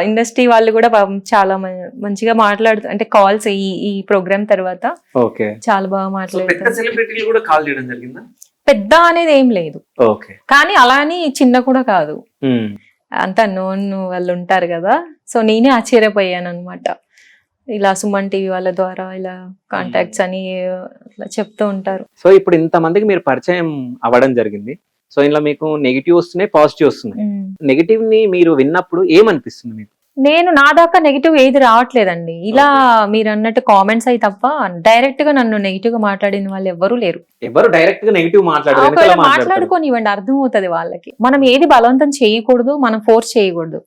ఇండస్ట్రీ వాళ్ళు కూడా చాలా మంచిగా మాట్లాడుతూ, అంటే కాల్స్ ఈ ప్రోగ్రామ్ తర్వాత చాలా బాగా మాట్లాడుతారు. పెద్ద అనేది ఏం లేదు, కానీ అలా అని చిన్న కూడా కాదు, అంతా నోన్ వాళ్ళు ఉంటారు కదా. సో నేనే ఆశ్చర్యపోయాను అనమాట, ఇలా సుమన్ టీవీ వాళ్ళ ద్వారా ఇలా కాంటాక్ట్స్ అని చెప్తూ ఉంటారు. సో ఇప్పుడు ఇంత మందికి మీరు పరిచయం అవ్వడం జరిగింది. సో ఇలా మీకు నెగిటివ్ వస్తున్నాయి, పాజిటివ్ వస్తున్నాయి. నెగిటివ్ ని మీరు విన్నప్పుడు ఏమనిపిస్తుంది మీకు? నేను నా దాకా నెగిటివ్ ఏది రావట్లేదండి. ఇలా మీరు అన్నట్టు కామెంట్స్ అయి తప్ప డైరెక్ట్ గా నన్ను నెగిటివ్ గా మాట్లాడిన వాళ్ళు ఎవరు లేరు. ఎవరు డైరెక్ట్ గా నెగిటివ్ ఒకవేళ మాట్లాడుకోనివ్వండి, అర్థం అవుతుంది వాళ్ళకి. మనం ఏది బలవంతం చేయకూడదు, మనం ఫోర్స్ చేయకూడదు.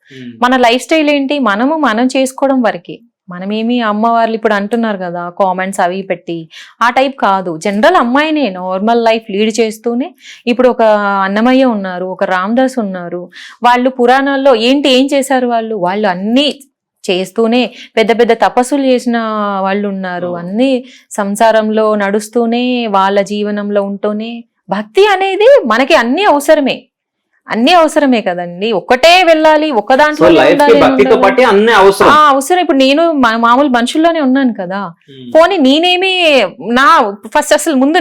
మన లైఫ్ స్టైల్ ఏంటి, మనం చేసుకోవడం వరకే. మనమేమి అమ్మవార్లు ఇప్పుడు అంటున్నారు కదా కామెంట్స్ అవి పెట్టి, ఆ టైప్ కాదు. జనరల్ అమ్మాయినే నార్మల్ లైఫ్ లీడ్ చేస్తూనే ఇప్పుడు ఒక అన్నమయ్య ఉన్నారు, ఒక రామదాస్ ఉన్నారు. వాళ్ళు పురాణాల్లో ఏం చేశారు, వాళ్ళు అన్ని చేస్తూనే పెద్ద పెద్ద తపస్సులు చేసిన వాళ్ళు ఉన్నారు. అన్ని సంసారంలో నడుస్తూనే వాళ్ళ జీవనంలో ఉంటూనే భక్తి అనేది మనకి అన్ని అవసరమే కదండి. ఒక్కటే వెళ్ళాలి, ఒక్క దాంట్లో అవసరం. ఇప్పుడు నేను మామూలు మనుషుల్లోనే ఉన్నాను కదా. పోనీ నేనేమి ఫస్ట్ అసలు ముందు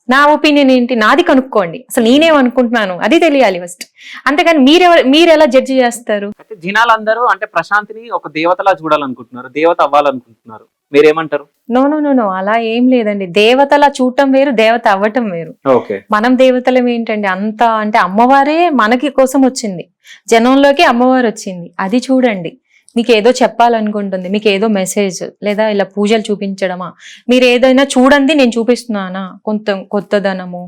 నా ఒపీనియన్ ఏంటి, నాది కనుక్కోండి. అసలు నేనేమనుకుంటున్నాను అది తెలియాలి ఫస్ట్. అంతేగాని మీరు ఎలా జడ్జి చేస్తారు? అయితే జనాలందరూ అంటే ప్రశాంతిని ఒక దేవతలా చూడాలనుకుంటున్నారు, దేవత అవ్వాలనుకుంటున్నారు. మీరేమంటారు? నో, అలా ఏం లేదండి. దేవతలా చూడటం వేరు, దేవత అవ్వటం వేరు. మనం దేవతలం ఏంటండి, అంత అంటే అమ్మవారే మనకి కోసం వచ్చింది, జనంలోకి అమ్మవారు వచ్చింది. అది చూడండి. మీకు ఏదో చెప్పాలనుకుంటుంది, మీకు ఏదో మెసేజ్, లేదా ఇలా పూజలు చూపించడమా, మీరు ఏదైనా చూడండి నేను చూపిస్తున్నానా, కొత్తదనము,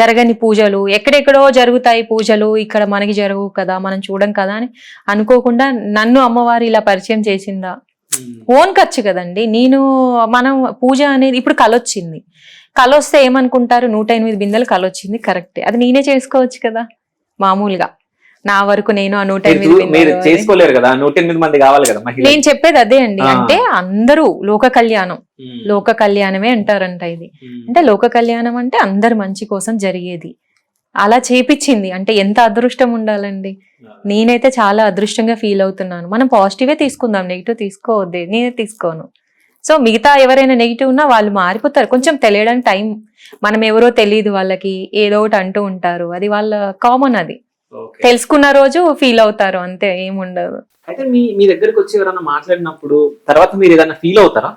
జరగని పూజలు, ఎక్కడెక్కడో జరుగుతాయి పూజలు, ఇక్కడ మనకి జరగవు కదా, మనం చూడం కదా అని అనుకోకుండా నన్ను అమ్మవారు ఇలా పరిచయం చేసిందా, ఓన్ ఖర్చు కదండి. మనం పూజ అనేది ఇప్పుడు కలొచ్చింది, కలొస్తే ఏమనుకుంటారు, 108 బిందెలు కలొచ్చింది, కరెక్టే, అది నేనే చేసుకోవచ్చు కదా. మామూలుగా నా వరకు నేను ఆ 108 చేసుకోలేరు కదా, 108 మంది కావాలి కదా. నేను చెప్పేది అదే అండి. అంటే అందరూ లోక కళ్యాణమే అంటారంట ఇది. అంటే లోక కళ్యాణం అంటే అందరు మంచి కోసం జరిగేది. అలా చేపించింది అంటే ఎంత అదృష్టం ఉండాలండి. నేనైతే చాలా అదృష్టంగా ఫీల్ అవుతున్నాను. మనం పాజిటివే తీసుకుందాం, నెగిటివ్ తీసుకోవద్దే, నేనే తీసుకోను. సో మిగతా ఎవరైనా నెగిటివ్ ఉన్నా వాళ్ళు మారిపోతారు, కొంచెం తెలియడానికి టైం. మనం ఎవరో తెలియదు, వాళ్ళకి ఏదో ఒకటి అంటూ ఉంటారు, అది వాళ్ళ కామన్. అది తెలుసుకున్న రోజు ఫీల్ అవుతారు, అంతే, ఏముండదు. అయితే మీ దగ్గరికి వచ్చి ఎవరైనా మాట్లాడినప్పుడు తర్వాత మీరు ఏదైనా ఫీల్ అవుతారా?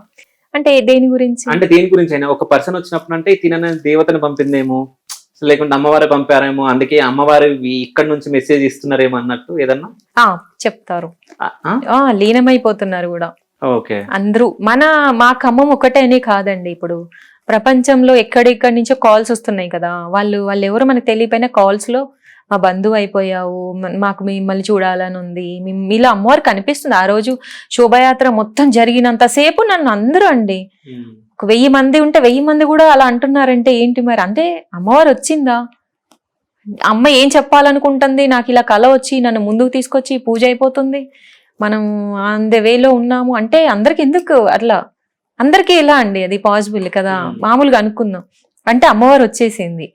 అంటే దేని గురించి? అంటే దేని గురించి అయినా, ఒక పర్సన్ వచ్చినప్పుడు అంటే తినని దేవతను పంపిందేమో, లేకుంటే అమ్మవారే పంపారేమో, అందుకే అమ్మవారి ఇక్కడ నుంచి మెసేజ్ ఇస్తున్నారేమో అన్నట్టు ఏదన్నా చెప్తారు. లీనమైపోతున్నారు కూడా అందరూ. మా ఖమ్మం ఒకటే అనే కాదండి, ఇప్పుడు ప్రపంచంలో ఎక్కడెక్కడి నుంచో కాల్స్ వస్తున్నాయి కదా. వాళ్ళు ఎవరు మనకు తెలియపోయినా కాల్స్ లో మా బంధువు అయిపోయావు, మాకు మిమ్మల్ని చూడాలని ఉంది, మీలో అమ్మవారు కనిపిస్తుంది. ఆ రోజు శోభయాత్ర మొత్తం జరిగినంతసేపు నన్ను అందరూ అండి, 1000 మంది ఉంటే 1000 మంది కూడా అలా అంటున్నారంటే ఏంటి మరి, అంటే అమ్మవారు వచ్చిందా, అమ్మ ఏం చెప్పాలనుకుంటుంది, నాకు ఇలా కళ వచ్చి నన్ను ముందుకు తీసుకొచ్చి పూజ అయిపోతుంది, మనం ఆన్ ద వేలో ఉన్నాము అంటే అందరికి ఎందుకు అట్లా, అందరికీ ఎలా అండి అది పాసిబుల్ కదా. మామూలుగా అనుకుందాం అంటే అమ్మవారు వచ్చేసింది,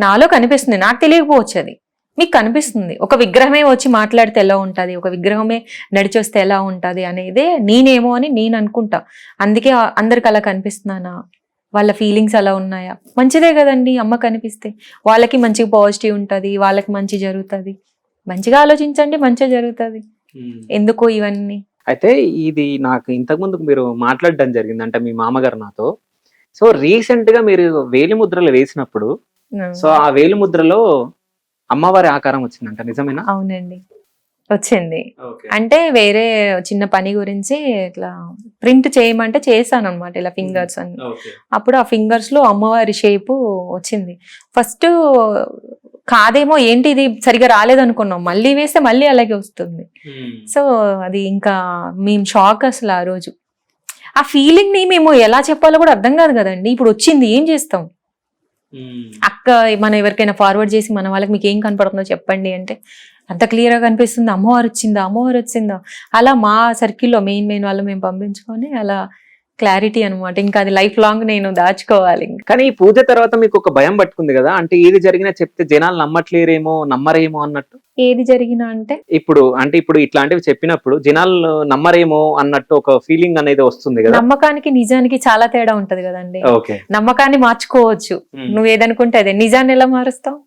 నాలో కనిపిస్తుంది, నాకు తెలియకపోవచ్చు, అది మీకు కనిపిస్తుంది. ఒక విగ్రహమే వచ్చి మాట్లాడితే ఎలా ఉంటది, ఒక విగ్రహమే నడిచొస్తే ఎలా ఉంటది అనేదే నేనేమో అని నేను అనుకుంటా. అందుకే అందరికి అలా కనిపిస్తున్నానా, వాళ్ళ ఫీలింగ్స్ అలా ఉన్నాయా, మంచిదే కదండి. అమ్మ కనిపిస్తే వాళ్ళకి మంచిగా పాజిటివ్ ఉంటది, వాళ్ళకి మంచి జరుగుతుంది. మంచిగా ఆలోచించండి, మంచిగా జరుగుతుంది. ఎందుకో ఇవన్నీ. అయితే ఇది నాకు ఇంతకు ముందు మీరు మాట్లాడడం జరిగింది అంటే మీ మామగారు నాతో. సో రీసెంట్ గా మీరు వేలిముద్రలు వేసినప్పుడు, సో ఆ వేలిముద్రలో అమ్మవారి ఆకారం వచ్చిందంట, నిజమేనా? అవునండి, వచ్చింది. అంటే వేరే చిన్న పని గురించి ఇట్లా ప్రింట్ చేయమంటే చేశాను అనమాట, ఇలా ఫింగర్స్ అని. అప్పుడు ఆ ఫింగర్స్ లో అమ్మవారి షేపు వచ్చింది. ఫస్ట్ కాదేమో, ఏంటి ఇది సరిగా రాలేదనుకున్నాం, మళ్ళీ వేస్తే మళ్ళీ అలాగే వస్తుంది. సో అది ఇంకా మేము షాక్ అసలు. ఆ రోజు ఆ ఫీలింగ్ ని మేము ఎలా చెప్పాలో కూడా అర్థం కాదు కదండి. ఇప్పుడు వచ్చింది, ఏం చేస్తాం. అక్క మనం ఎవరికైనా ఫార్వర్డ్ చేసి మన వాళ్ళకి మీకు ఏం కనపడుతుందో చెప్పండి అంటే అంత క్లియర్ గా కనిపిస్తుంది, అమ్మవారు వచ్చిందా. అలా మా సర్కిల్లో మెయిన్ వాళ్ళు మేము పంపించుకొని అలా క్లారిటీ అనమాట. ఇంకా అది లైఫ్ లాంగ్ నేను దాచుకోవాలి. కానీ ఈ పూజ తర్వాత మీకు ఒక భయం పట్టుకుంది కదా, అంటే ఏది జరిగినా చెప్తే జనాలు నమ్మరేమో అన్నట్టు. ఏది జరిగినా అంటే ఇప్పుడు ఇట్లాంటివి చెప్పినప్పుడు జనాలు నమ్మరేమో అన్నట్టు ఒక ఫీలింగ్ అనేది వస్తుంది కదా. నమ్మకానికి నిజానికి చాలా తేడా ఉంటది కదండి. నమ్మకాన్ని మార్చుకోవచ్చు, నువ్వు ఏదనుకుంటే అదే, నిజాన్ని ఎలా మారుస్తావు.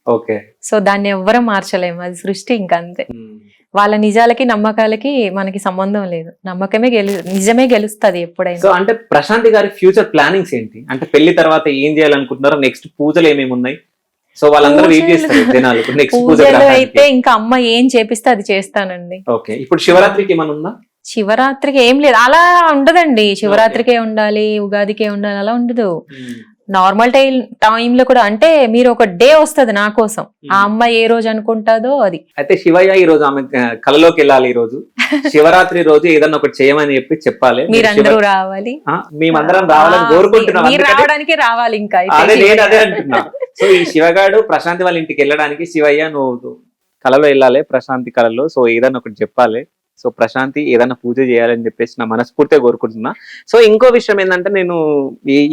సో దాన్ని ఎవ్వరం మార్చలేము, అది సృష్టి, ఇంకా అంతే. వాళ్ళ నిజాలకి నమ్మకాలకి మనకి సంబంధం లేదు, నిజమే గెలుస్తుంది ఎప్పుడైనా. సో అంటే ప్రశాంతి గారి ఫ్యూచర్ ప్లానింగ్స్ ఏంటి, అంటే పెళ్లి తర్వాత ఏం చేయాలనుకుంటున్నారు, నెక్స్ట్ పూజలు ఏమేమి ఉన్నాయి? సో వాళ్ళందరూ వెయిట్ పూజలు- చేస్తారు జనాలు నెక్స్ట్ పూజ పూజలు అయితే ఇంకా అమ్మ ఏం చేపిస్తే అది చేస్తానండి. ఓకే, ఇప్పుడు శివరాత్రికి ఏమైనా ఉందా? శివరాత్రికి ఏం లేదు, అలా ఉండదండి. శివరాత్రికే ఉండాలి, ఉగాదికే ఉండాలి, అలా ఉండదు. నార్మల్ టైంలో కూడా, అంటే మీరు ఒక డే వస్తది నా కోసం, ఆ అమ్మ ఏ రోజు అనుకుంటాదో అది. అయితే శివయ్య ఈ రోజు ఆమె కళలోకి వెళ్ళాలి. ఈ రోజు శివరాత్రి రోజు ఏదన్నా ఒకటి చేయమని చెప్పాలి. మీరందరూ రావాలి, మేమందరం రావాలని కోరుకుంటున్నాం. మీరు అందుకని రావడానికి రావాలి. ఇంకా అయితే అదే నేను అదే అంటున్నా. సో ఈ శివగాడు ప్రశాంతి వాళ్ళ ఇంటికి వెళ్ళడానికి, శివయ్య నువ్వు కళలో వెళ్ళాలి, ప్రశాంతి కళలో, సో ఏదన్నా ఒకటి చెప్పాలి. సో ప్రశాంతి ఏదైనా పూజ చేయాలని చెప్పేసి నా మనస్ఫూర్తిగా కోరుకుంటున్నా. సో ఇంకో విషయం ఏంటంటే, నేను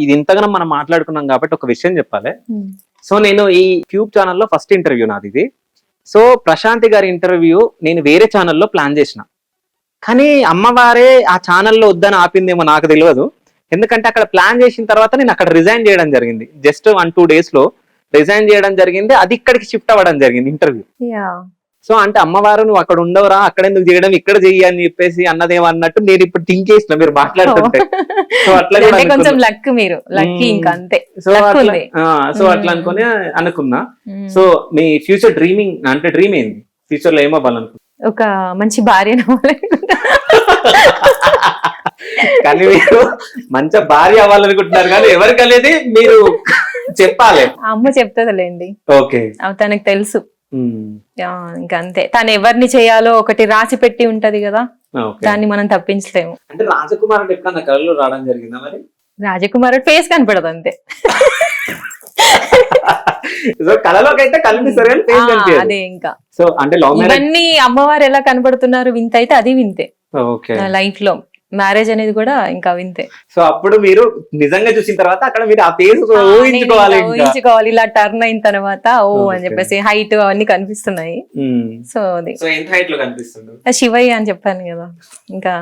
ఇది ఇంతగానో మనం మాట్లాడుకున్నాం కాబట్టి ఒక విషయం చెప్పాలి. సో నేను ఈ ట్యూబ్ ఛానల్లో ఫస్ట్ ఇంటర్వ్యూ నాది ఇది. సో ప్రశాంతి గారి ఇంటర్వ్యూ నేను వేరే ఛానల్లో ప్లాన్ చేసిన, కానీ అమ్మవారే ఆ ఛానల్లో వద్దని ఆపిందేమో నాకు తెలియదు. ఎందుకంటే అక్కడ ప్లాన్ చేసిన తర్వాత నేను అక్కడ రిజైన్ చేయడం జరిగింది. జస్ట్ 1-2 days లో రిజైన్ చేయడం జరిగింది. అది ఇక్కడికి షిఫ్ట్ అవ్వడం జరిగింది ఇంటర్వ్యూ. సో అంటే అమ్మవారు నువ్వు అక్కడ ఉండవురా, అక్కడ ఎందుకు చేయడం, ఇక్కడ చెయ్యి అని చెప్పేసి అన్నదేమో అన్నట్టు నేను ఇప్పుడు థింక్ చేసిన మీరు మాట్లాడుతుంటే. సో అట్లా కూడా కొంచెం లక్, మీరు లక్కీ ఇంకా అంతే. సో అట్లా అనుకుని అనుకున్నా. సో మీ ఫ్యూచర్ డ్రీమింగ్ అంటే డ్రీమ్ ఏంది? ఫ్యూచర్ లో ఏమవ్వాలనుకున్నా? ఒక మంచి భార్య కానీ మీరు మంచి భార్య అవ్వాలనుకుంటున్నారు, కానీ ఎవరికి అనేది మీరు చెప్పాలి. అమ్మ చెప్తుందిలేండి, ఓకే, తనకు తెలుసు. ఇంకా అంతే, తను ఎవరిని చేయాలో ఒకటి రాసి పెట్టి ఉంటది కదా, దాన్ని మనం తప్పించలేము. అంటే రాజకుమారుడు ఎప్పుడన్నా కళలో రావడం జరిగిందా మరి? రాజకుమారుడు ఫేస్ కనపడదు అంతే. సో కళలోకి అయితే కనిపిస్తారు కానీ ఫేస్ కనిపించదు. అదే ఇంకా. సో అంటే ఇవన్నీ అమ్మవారు ఎలా కనపడుతున్నారు వింత అయితే అది వింతే. ఓకే, లైఫ్ లో మ్యారేజ్ అనేది కూడా ఇంకా వింతే. సో అప్పుడు మీరు నిజంగా చూసిన తర్వాత అక్కడ మీరు ఆ ఫేస్ ఊహించుకోవాలి. ఇలా టర్న్ అయిన తర్వాత ఓ అని చెప్పేసి హైట్ అవన్నీ కనిపిస్తున్నాయి. సో అది ఎంత హైట్ లో కనిపిస్తుంది? శివయ్య అని చెప్పాను కదా, ఇంకా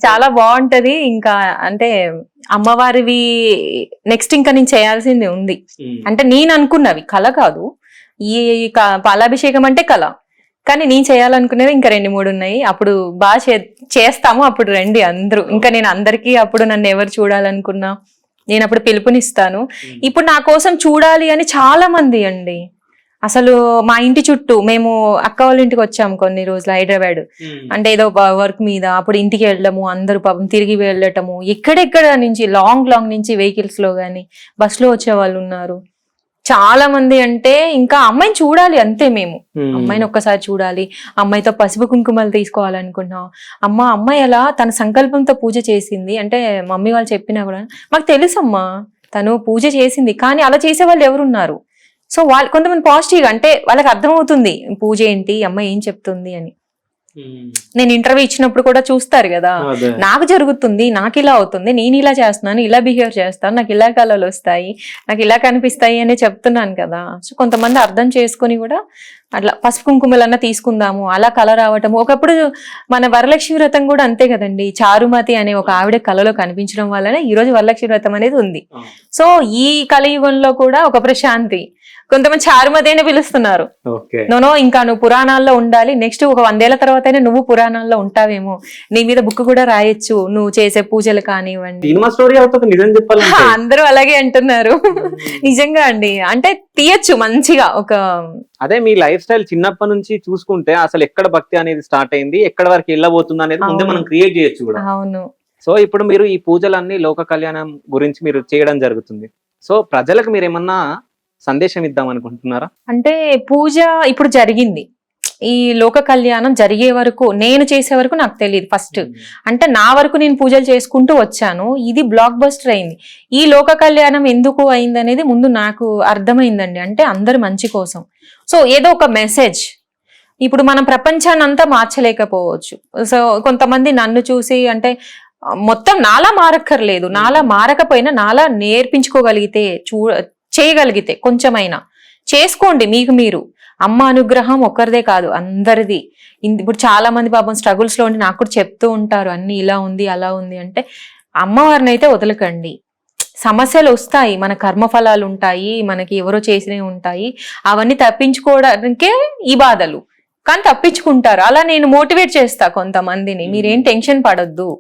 చాలా బాగుంటది. ఇంకా అంటే అమ్మవారివి నెక్స్ట్ ఇంకా నేను చేయాల్సింది ఉంది. అంటే నేను అనుకున్నవి, కళ కాదు. ఈ పాలాభిషేకం అంటే కళ, కానీ నేను చేయాలనుకునేవి ఇంకా 2-3 ఉన్నాయి. అప్పుడు బాగా చేస్తాము, అప్పుడు రండి అందరూ. ఇంకా నేను అందరికీ అప్పుడు నన్ను ఎవరు చూడాలనుకున్నా నేను అప్పుడు పిలుపునిస్తాను. ఇప్పుడు నా కోసం చూడాలి అని చాలా మంది అండి. అసలు మా ఇంటి చుట్టూ, మేము అక్క వాళ్ళ ఇంటికి వచ్చాము కొన్ని రోజులు హైదరాబాద్, అంటే ఏదో వర్క్ మీద. అప్పుడు ఇంటికి వెళ్ళడము, అందరూ పాపం తిరిగి వెళ్ళటము, ఎక్కడెక్కడ నుంచి లాంగ్ నుంచి వెహికల్స్ లో గానీ బస్ లో వచ్చే వాళ్ళు ఉన్నారు చాలా మంది. అంటే ఇంకా అమ్మాయిని చూడాలి అంతే, మేము అమ్మాయిని ఒక్కసారి చూడాలి, అమ్మాయితో పసుపు కుంకుమలు తీసుకోవాలనుకున్నాం. అమ్మాయి అలా తన సంకల్పంతో పూజ చేసింది అంటే మమ్మీ వాళ్ళు చెప్పినా కూడా మాకు తెలుసమ్మా తను పూజ చేసింది, కానీ అలా చేసే వాళ్ళు ఎవరున్నారు? సో వాళ్ళు కొంతమంది పాజిటివ్గా, అంటే వాళ్ళకి అర్థమవుతుంది పూజ ఏంటి, అమ్మాయి ఏం చెప్తుంది అని. నేను ఇంటర్వ్యూ ఇచ్చినప్పుడు కూడా చూస్తారు కదా, నాకు జరుగుతుంది, నాకు ఇలా అవుతుంది, నేను ఇలా చేస్తున్నాను, ఇలా బిహేవ్ చేస్తాను, నాకు ఇలా కళలు వస్తాయి, నాకు ఇలా కనిపిస్తాయి అని చెప్తున్నాను కదా. సో కొంతమంది అర్థం చేసుకుని కూడా అట్లా పసుపు కుంకుమలన్నా తీసుకుందాము, అలా కళ రావటము. ఒకప్పుడు మన వరలక్ష్మి వ్రతం కూడా అంతే కదండి, చారుమతి అనే ఒక ఆవిడ కళలో కనిపించడం వల్లనే ఈ రోజు వరలక్ష్మి వ్రతం అనేది ఉంది. సో ఈ కలియుగంలో కూడా ఒక ప్రశాంతి, కొంతమంది చారుమతి అని పిలుస్తున్నారు. నో ఇంకా నువ్వు పురాణాల్లో ఉండాలి, నెక్స్ట్ ఒక 100 ఏళ్ల తర్వాత నువ్వు పురాణాల్లో ఉంటావేమో, నీ మీద బుక్ కూడా రాయొచ్చు, నువ్వు చేసే పూజలు కానివ్వండి. అందరూ అలాగే అంటున్నారు. నిజంగా అండి, అంటే తీయచ్చు మంచిగా ఒక. అదే మీ లైఫ్ స్టైల్ చిన్నప్పటి నుంచి చూసుకుంటే అసలు ఎక్కడ భక్తి అనేది స్టార్ట్ అయింది, ఎక్కడ వరకు వెళ్ళబోతుంది అనేది ముందే మనం క్రియేట్ చేయొచ్చు కూడా. అవును. సో ఇప్పుడు మీరు ఈ పూజలన్నీ లోక కళ్యాణం గురించి మీరు చేయడం జరుగుతుంది. సో ప్రజలకు మీరు ఏమన్నా సందేశం ఇద్దాం అనుకుంటున్నారా? అంటే పూజ ఇప్పుడు జరిగింది, ఈ లోక కళ్యాణం జరిగే వరకు, నేను చేసే వరకు నాకు తెలియదు ఫస్ట్. అంటే నా వరకు నేను పూజలు చేసుకుంటూ వచ్చాను, ఇది బ్లాక్ బస్టర్ అయింది. ఈ లోక కళ్యాణం ఎందుకు అయింది అనేది ముందు నాకు అర్థమైందండి. అంటే అందరి మంచి కోసం. సో ఏదో ఒక మెసేజ్. ఇప్పుడు మనం ప్రపంచాన్ని అంతా మార్చలేకపోవచ్చు. సో కొంతమంది నన్ను చూసి అంటే మొత్తం నాలా మారక్కర్లేదు, నాలా మారకపోయినా నాలా నేర్పించుకోగలిగితే, చేయగలిగితే కొంచెమైనా చేసుకోండి. మీకు మీరు అమ్మ అనుగ్రహం ఒక్కరిదే కాదు, అందరిది. ఇప్పుడు చాలా మంది పాపం స్ట్రగుల్స్ లో ఉండి నాకు కూడా చెప్తూ ఉంటారు, అన్ని ఇలా ఉంది అలా ఉంది అంటే. అమ్మవారిని అయితే వదలకండి. సమస్యలు వస్తాయి, మన కర్మఫలాలు ఉంటాయి, మనకి ఎవరో చేసినవి ఉంటాయి, అవన్నీ తప్పించుకోవడానికే ఈ బాధలు, కానీ తప్పించుకుంటారు. అలా నేను మోటివేట్ చేస్తా కొంతమందిని, మీరేం టెన్షన్ పడొద్దు,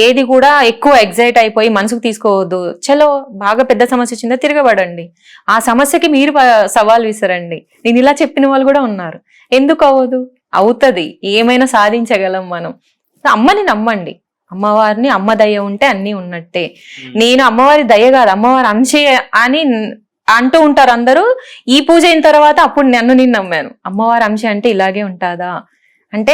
ఏది కూడా ఎక్కువ ఎగ్జైట్ అయిపోయి మనసుకు తీసుకోవద్దు. చలో బాగా పెద్ద సమస్య వచ్చిందా తిరగబడండి, ఆ సమస్యకి మీరు సవాల్ విసరండి. నేను ఇలా చెప్పిన వాళ్ళు కూడా ఉన్నారు. ఎందుకు అవ్వదు? అవుతుంది, ఏమైనా సాధించగలం మనం. అమ్మని నమ్మండి, అమ్మవారిని, అమ్మ దయ ఉంటే అన్ని ఉన్నట్టే. నేను అమ్మవారి దయ కాదు అమ్మవారి అంశే అని అంటూ ఉంటారు అందరూ. ఈ పూజ అయిన తర్వాత అప్పుడు నేను నమ్మాను, అమ్మవారి అంశ అంటే ఇలాగే ఉంటుందా, అంటే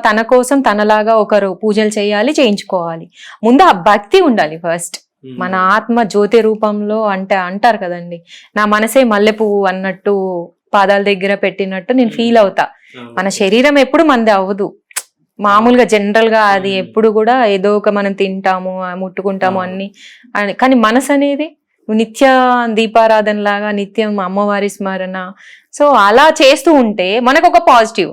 తన కోసం తనలాగా ఒకరు పూజలు చేయాలి, చేయించుకోవాలి. ముందు ఆ భక్తి ఉండాలి ఫస్ట్. మన ఆత్మ జ్యోతి రూపంలో అంటే అంటారు కదండి, నా మనసే మల్లెపువ్వు అన్నట్టు పాదాల దగ్గర పెట్టినట్టు నేను ఫీల్ అవుతా. మన శరీరం ఎప్పుడు మనది అవ్వదు మామూలుగా, జనరల్ గా అది ఎప్పుడు కూడా ఏదో ఒక మనం తింటాము ముట్టుకుంటాము అన్ని, కానీ మనసు అనేది నిత్య దీపారాధన లాగా నిత్యం అమ్మవారి స్మరణ. సో అలా చేస్తూ ఉంటే మనకు ఒక పాజిటివ్,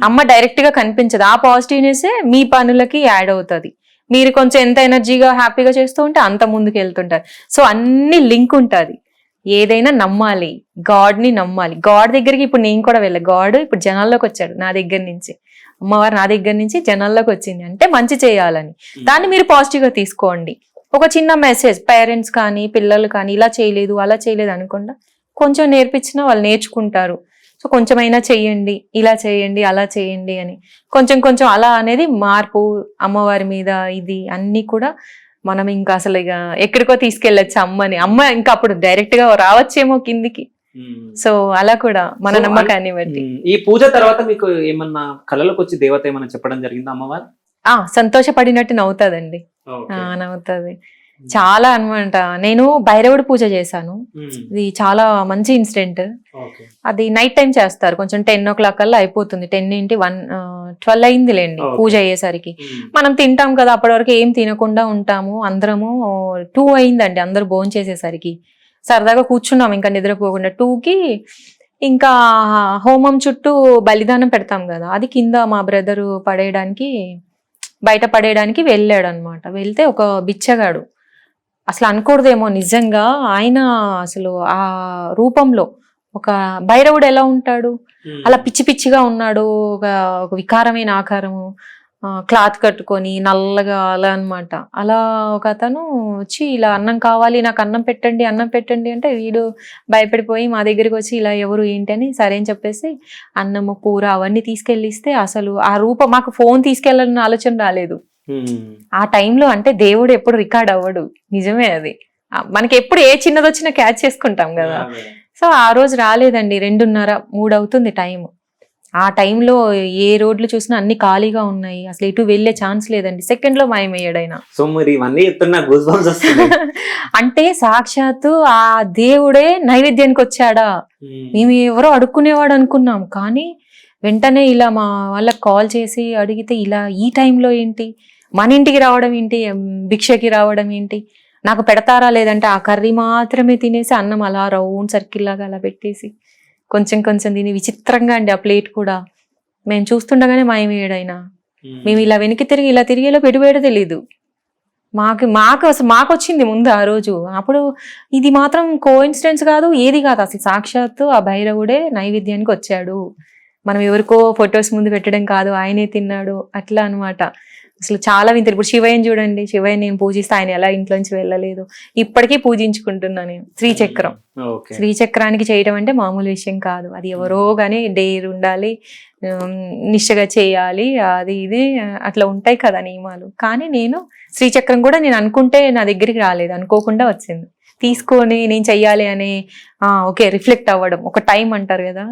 అమ్మ డైరెక్ట్ గా కనిపించదు, ఆ పాజిటివ్నెస్ మీ పనులకి యాడ్ అవుతుంది. మీరు కొంచెం ఎంత ఎనర్జీగా హ్యాపీగా చేస్తూ ఉంటే అంత ముందుకు వెళ్తుంటారు. సో అన్ని లింక్ ఉంటుంది. ఏదైనా నమ్మాలి, గాడ్ ని నమ్మాలి. గాడ్ దగ్గరికి ఇప్పుడు నేను కూడా వెళ్ళా, గాడ్ ఇప్పుడు జనాల్లోకి వచ్చాడు నా దగ్గర నుంచి, అమ్మవారు నా దగ్గర నుంచి జనాల్లోకి వచ్చింది అంటే మంచి చేయాలని. దాన్ని మీరు పాజిటివ్ గా తీసుకోండి. ఒక చిన్న మెసేజ్ పేరెంట్స్ కానీ పిల్లలు కానీ ఇలా చేయలేదు అలా చేయలేదు అనకుండా కొంచెం నేర్పించినా వాళ్ళు నేర్చుకుంటారు. సో కొంచెమైనా చెయ్యండి, ఇలా చేయండి అలా చేయండి అని కొంచెం కొంచెం అలా అనేది మార్పు అమ్మవారి మీద ఇది అన్ని కూడా మనం ఇంకా అసలు ఇక ఎక్కడికో తీసుకెళ్ళచ్చు అమ్మని. అమ్మ ఇంకా అప్పుడు డైరెక్ట్ గా రావచ్చేమో కిందికి. సో అలా కూడా మన నమ్మకాన్ని బట్టి. ఈ పూజ తర్వాత మీకు ఏమన్నా కళలకు వచ్చి దేవత ఏమన్నా చెప్పడం జరిగిందా అమ్మవారు? సంతోషపడినట్టు నవ్వుతాదండి, నవ్వుతుంది చాలా అన్నమాట. నేను భైరవుడి పూజ చేశాను, ఇది చాలా మంచి ఇన్సిడెంట్. అది నైట్ టైం చేస్తారు, కొంచెం 10 o'clock కల్లా అయిపోతుంది. 12 అయిందిలేండి పూజ అయ్యేసరికి. మనం తింటాం కదా, అప్పటి వరకు ఏం తినకుండా ఉంటాము అందరము. 2 అయిందండి అందరు భోజనం చేసేసరికి. సరదాగా కూర్చున్నాం ఇంకా నిద్రపోకుండా. 2కి ఇంకా హోమం చుట్టూ బలిదానం పెడతాం కదా, అది కింద మా బ్రదరు బయట పడేయడానికి వెళ్ళాడు అనమాట. వెళ్తే ఒక బిచ్చగాడు, అసలు అనుకూడదేమో నిజంగా ఆయన అసలు ఆ రూపంలో ఒక భైరవుడు ఎలా ఉంటాడు అలా పిచ్చి పిచ్చిగా ఉన్నాడు, ఒక వికారమైన ఆకారము, క్లాత్ కట్టుకొని నల్లగా అలా అనమాట. అలా ఒక అతను వచ్చి ఇలా అన్నం కావాలి నాకు అన్నం పెట్టండి అంటే వీడు భయపడిపోయి మా దగ్గరికి వచ్చి ఇలా ఎవరు ఏంటి అని సరే అని చెప్పేసి అన్నము కూర అవన్నీ తీసుకెళ్ళిస్తే అసలు ఆ రూపం మాకు ఫోన్ తీసుకెళ్ళాలన్న ఆలోచన రాలేదు ఆ టైంలో. అంటే దేవుడు ఎప్పుడు రికార్డ్ అవ్వడు, నిజమే అది. మనకి ఎప్పుడు ఏ చిన్నది వచ్చినా క్యాచ్ చేసుకుంటాం కదా. సో ఆ రోజు రాలేదండి, 2:30-3 అవుతుంది టైం. ఆ టైంలో ఏ రోడ్లు చూసినా అన్ని ఖాళీగా ఉన్నాయి, అసలు ఎటు వెళ్లే ఛాన్స్ లేదండి. సెకండ్ లో మాయమయ్యాడైనా. సో మరి ఇవన్నీ అంటే సాక్షాత్తు ఆ దేవుడే నైవేద్యానికి వచ్చాడా, మేము ఎవరో అడుక్కునేవాడు అనుకున్నాం. కానీ వెంటనే ఇలా మా వాళ్ళకి కాల్ చేసి అడిగితే ఇలా ఈ టైంలో ఏంటి, మన ఇంటికి రావడం ఏంటి, భిక్షకి రావడం ఏంటి, నాకు పెడతారా లేదంటే ఆ కర్రీ మాత్రమే తినేసి అన్నం అలా రౌండ్ సర్కిల్ లాగా అలా పెట్టేసి కొంచెం కొంచెం తిని విచిత్రంగా అండి ఆ ప్లేట్ కూడా. మేము చూస్తుండగానే మాయమేయడైనా. మేము ఇలా వెనక్కి తిరిగి ఇలా తిరిగేలో పెట్టుబడి తెలీదు మాకు అసలు మాకు వచ్చింది ముందు ఆ రోజు. అప్పుడు ఇది మాత్రం కోఇన్సిడెన్స్ కాదు, ఏది కాదు, అసలు సాక్షాత్తు ఆ భైరవుడే నైవేద్యానికి వచ్చాడు, మనం ఎవరికో ఫొటోస్ ముందు పెట్టడం కాదు, ఆయనే తిన్నాడు అట్లా అనమాట. అసలు చాలా వింతలు. ఇప్పుడు శివయ్యని చూడండి, శివయ్య నేను పూజిస్తే ఆయన ఎలా ఇంట్లోంచి వెళ్ళలేదు, ఇప్పటికీ పూజించుకుంటున్నా నేను. శ్రీచక్రానికి చేయడం అంటే మామూలు విషయం కాదు, అది ఎవరో కానీ డేర్ ఉండాలి, నిష్టగా చేయాలి, అది ఇది అట్లా ఉంటాయి కదా నియమాలు. కానీ నేను శ్రీచక్రం కూడా నేను అనుకుంటే నా దగ్గరికి రాలేదు, అనుకోకుండా వచ్చింది. తీసుకొని నేను చెయ్యాలి అని ఓకే రిఫ్లెక్ట్ అవ్వడం, ఒక టైం అంటారు కదా,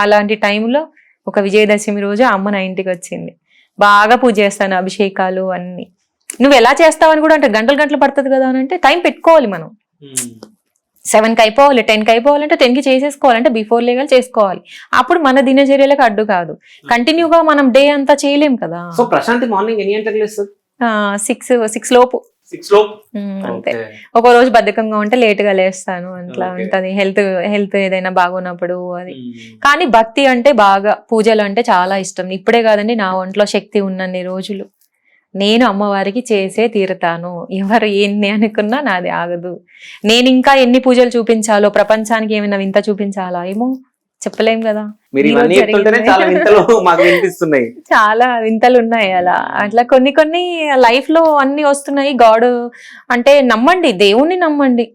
అలాంటి టైంలో ఒక విజయదశమి రోజు అమ్మ నా ఇంటికి వచ్చింది. బాగా పూజ చేస్తాను, అభిషేకాలు అన్ని. నువ్వు ఎలా చేస్తావని కూడా అంటే గంటలు పడుతుంది కదా అని అంటే టైం పెట్టుకోవాలి మనం. 7కి అయిపోవాలి, 10కి అయిపోవాలంటే 10కి చేసేసుకోవాలంటే బిఫోర్ లేగాలి చేసుకోవాలి. అప్పుడు మన దినచర్యలకు అడ్డు కాదు. కంటిన్యూగా మనం డే అంతా చేయలేం కదా. సో ప్రశాంతి మార్నింగ్ ఎన్ని గంటలకు లేస్తుంది? 6 లోపు. అంతే. ఒక రోజు బద్ధకంగా ఉంటే లేట్ గా లేస్తాను, అట్లా ఉంటది. హెల్త్ ఏదైనా బాగున్నప్పుడు అది. కానీ భక్తి అంటే బాగా, పూజలు అంటే చాలా ఇష్టం. ఇప్పుడే కాదండి, నా ఒంట్లో శక్తి ఉన్నన్ని రోజులు నేను అమ్మవారికి చేసే తీరుతాను. ఎవరు ఎన్ని అనుకున్నా నాది ఆగదు. నేను ఇంకా ఎన్ని పూజలు చూపించాలో, ప్రపంచానికి ఏమైనా వింత చూపించాలా ఏమో చెప్పలేం కదా. మీరు ఈ ఇవన్నీ రోజు చెప్తుంటేనే జరిగింది. చాలా వింతలు మాకు వినిపిస్తున్నాయి. చాలా వింతలు ఉన్నాయి అలా. అట్లా కొన్ని లైఫ్ లో అన్ని వస్తున్నాయి. గాడ్ అంటే నమ్మండి, దేవుణ్ణి నమ్మండి,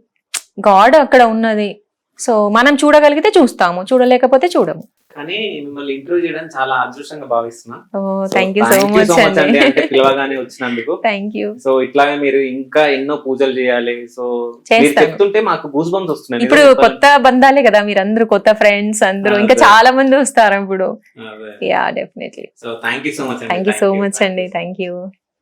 గాడ్ అక్కడ ఉన్నది. సో మనం చూడగలిగితే చూస్తాము, చూడలేకపోతే చూడము. కానీ మిమ్మల్ని ఇంటర్వ్యూ చేయడం చాలా అదృష్టంగా భావిస్తున్నా. ఓ థ్యాంక్ యూ సో మచ్ అండి అంటే అండి. పిలవగానే వచ్చినందుకు. Thank you. సో ఇట్లాగే మీరు ఇంకా ఎన్నో పూజలు చేయాలి. సో మీరు చేస్తాను. చెప్తుంటే మాకు గూస్ బంప్స్ వస్తున్నాయి. ఇప్పుడు నిజంగా కొత్త బంధాలే కదా మీరందరూ, కొత్త ఫ్రెండ్స్ అందరూ, ఇంకా అదే. చాలా మంది వస్తారు ఇప్పుడు. అదే. Yeah definitely. So thank you so much. Thank you so much అండి. Thank you.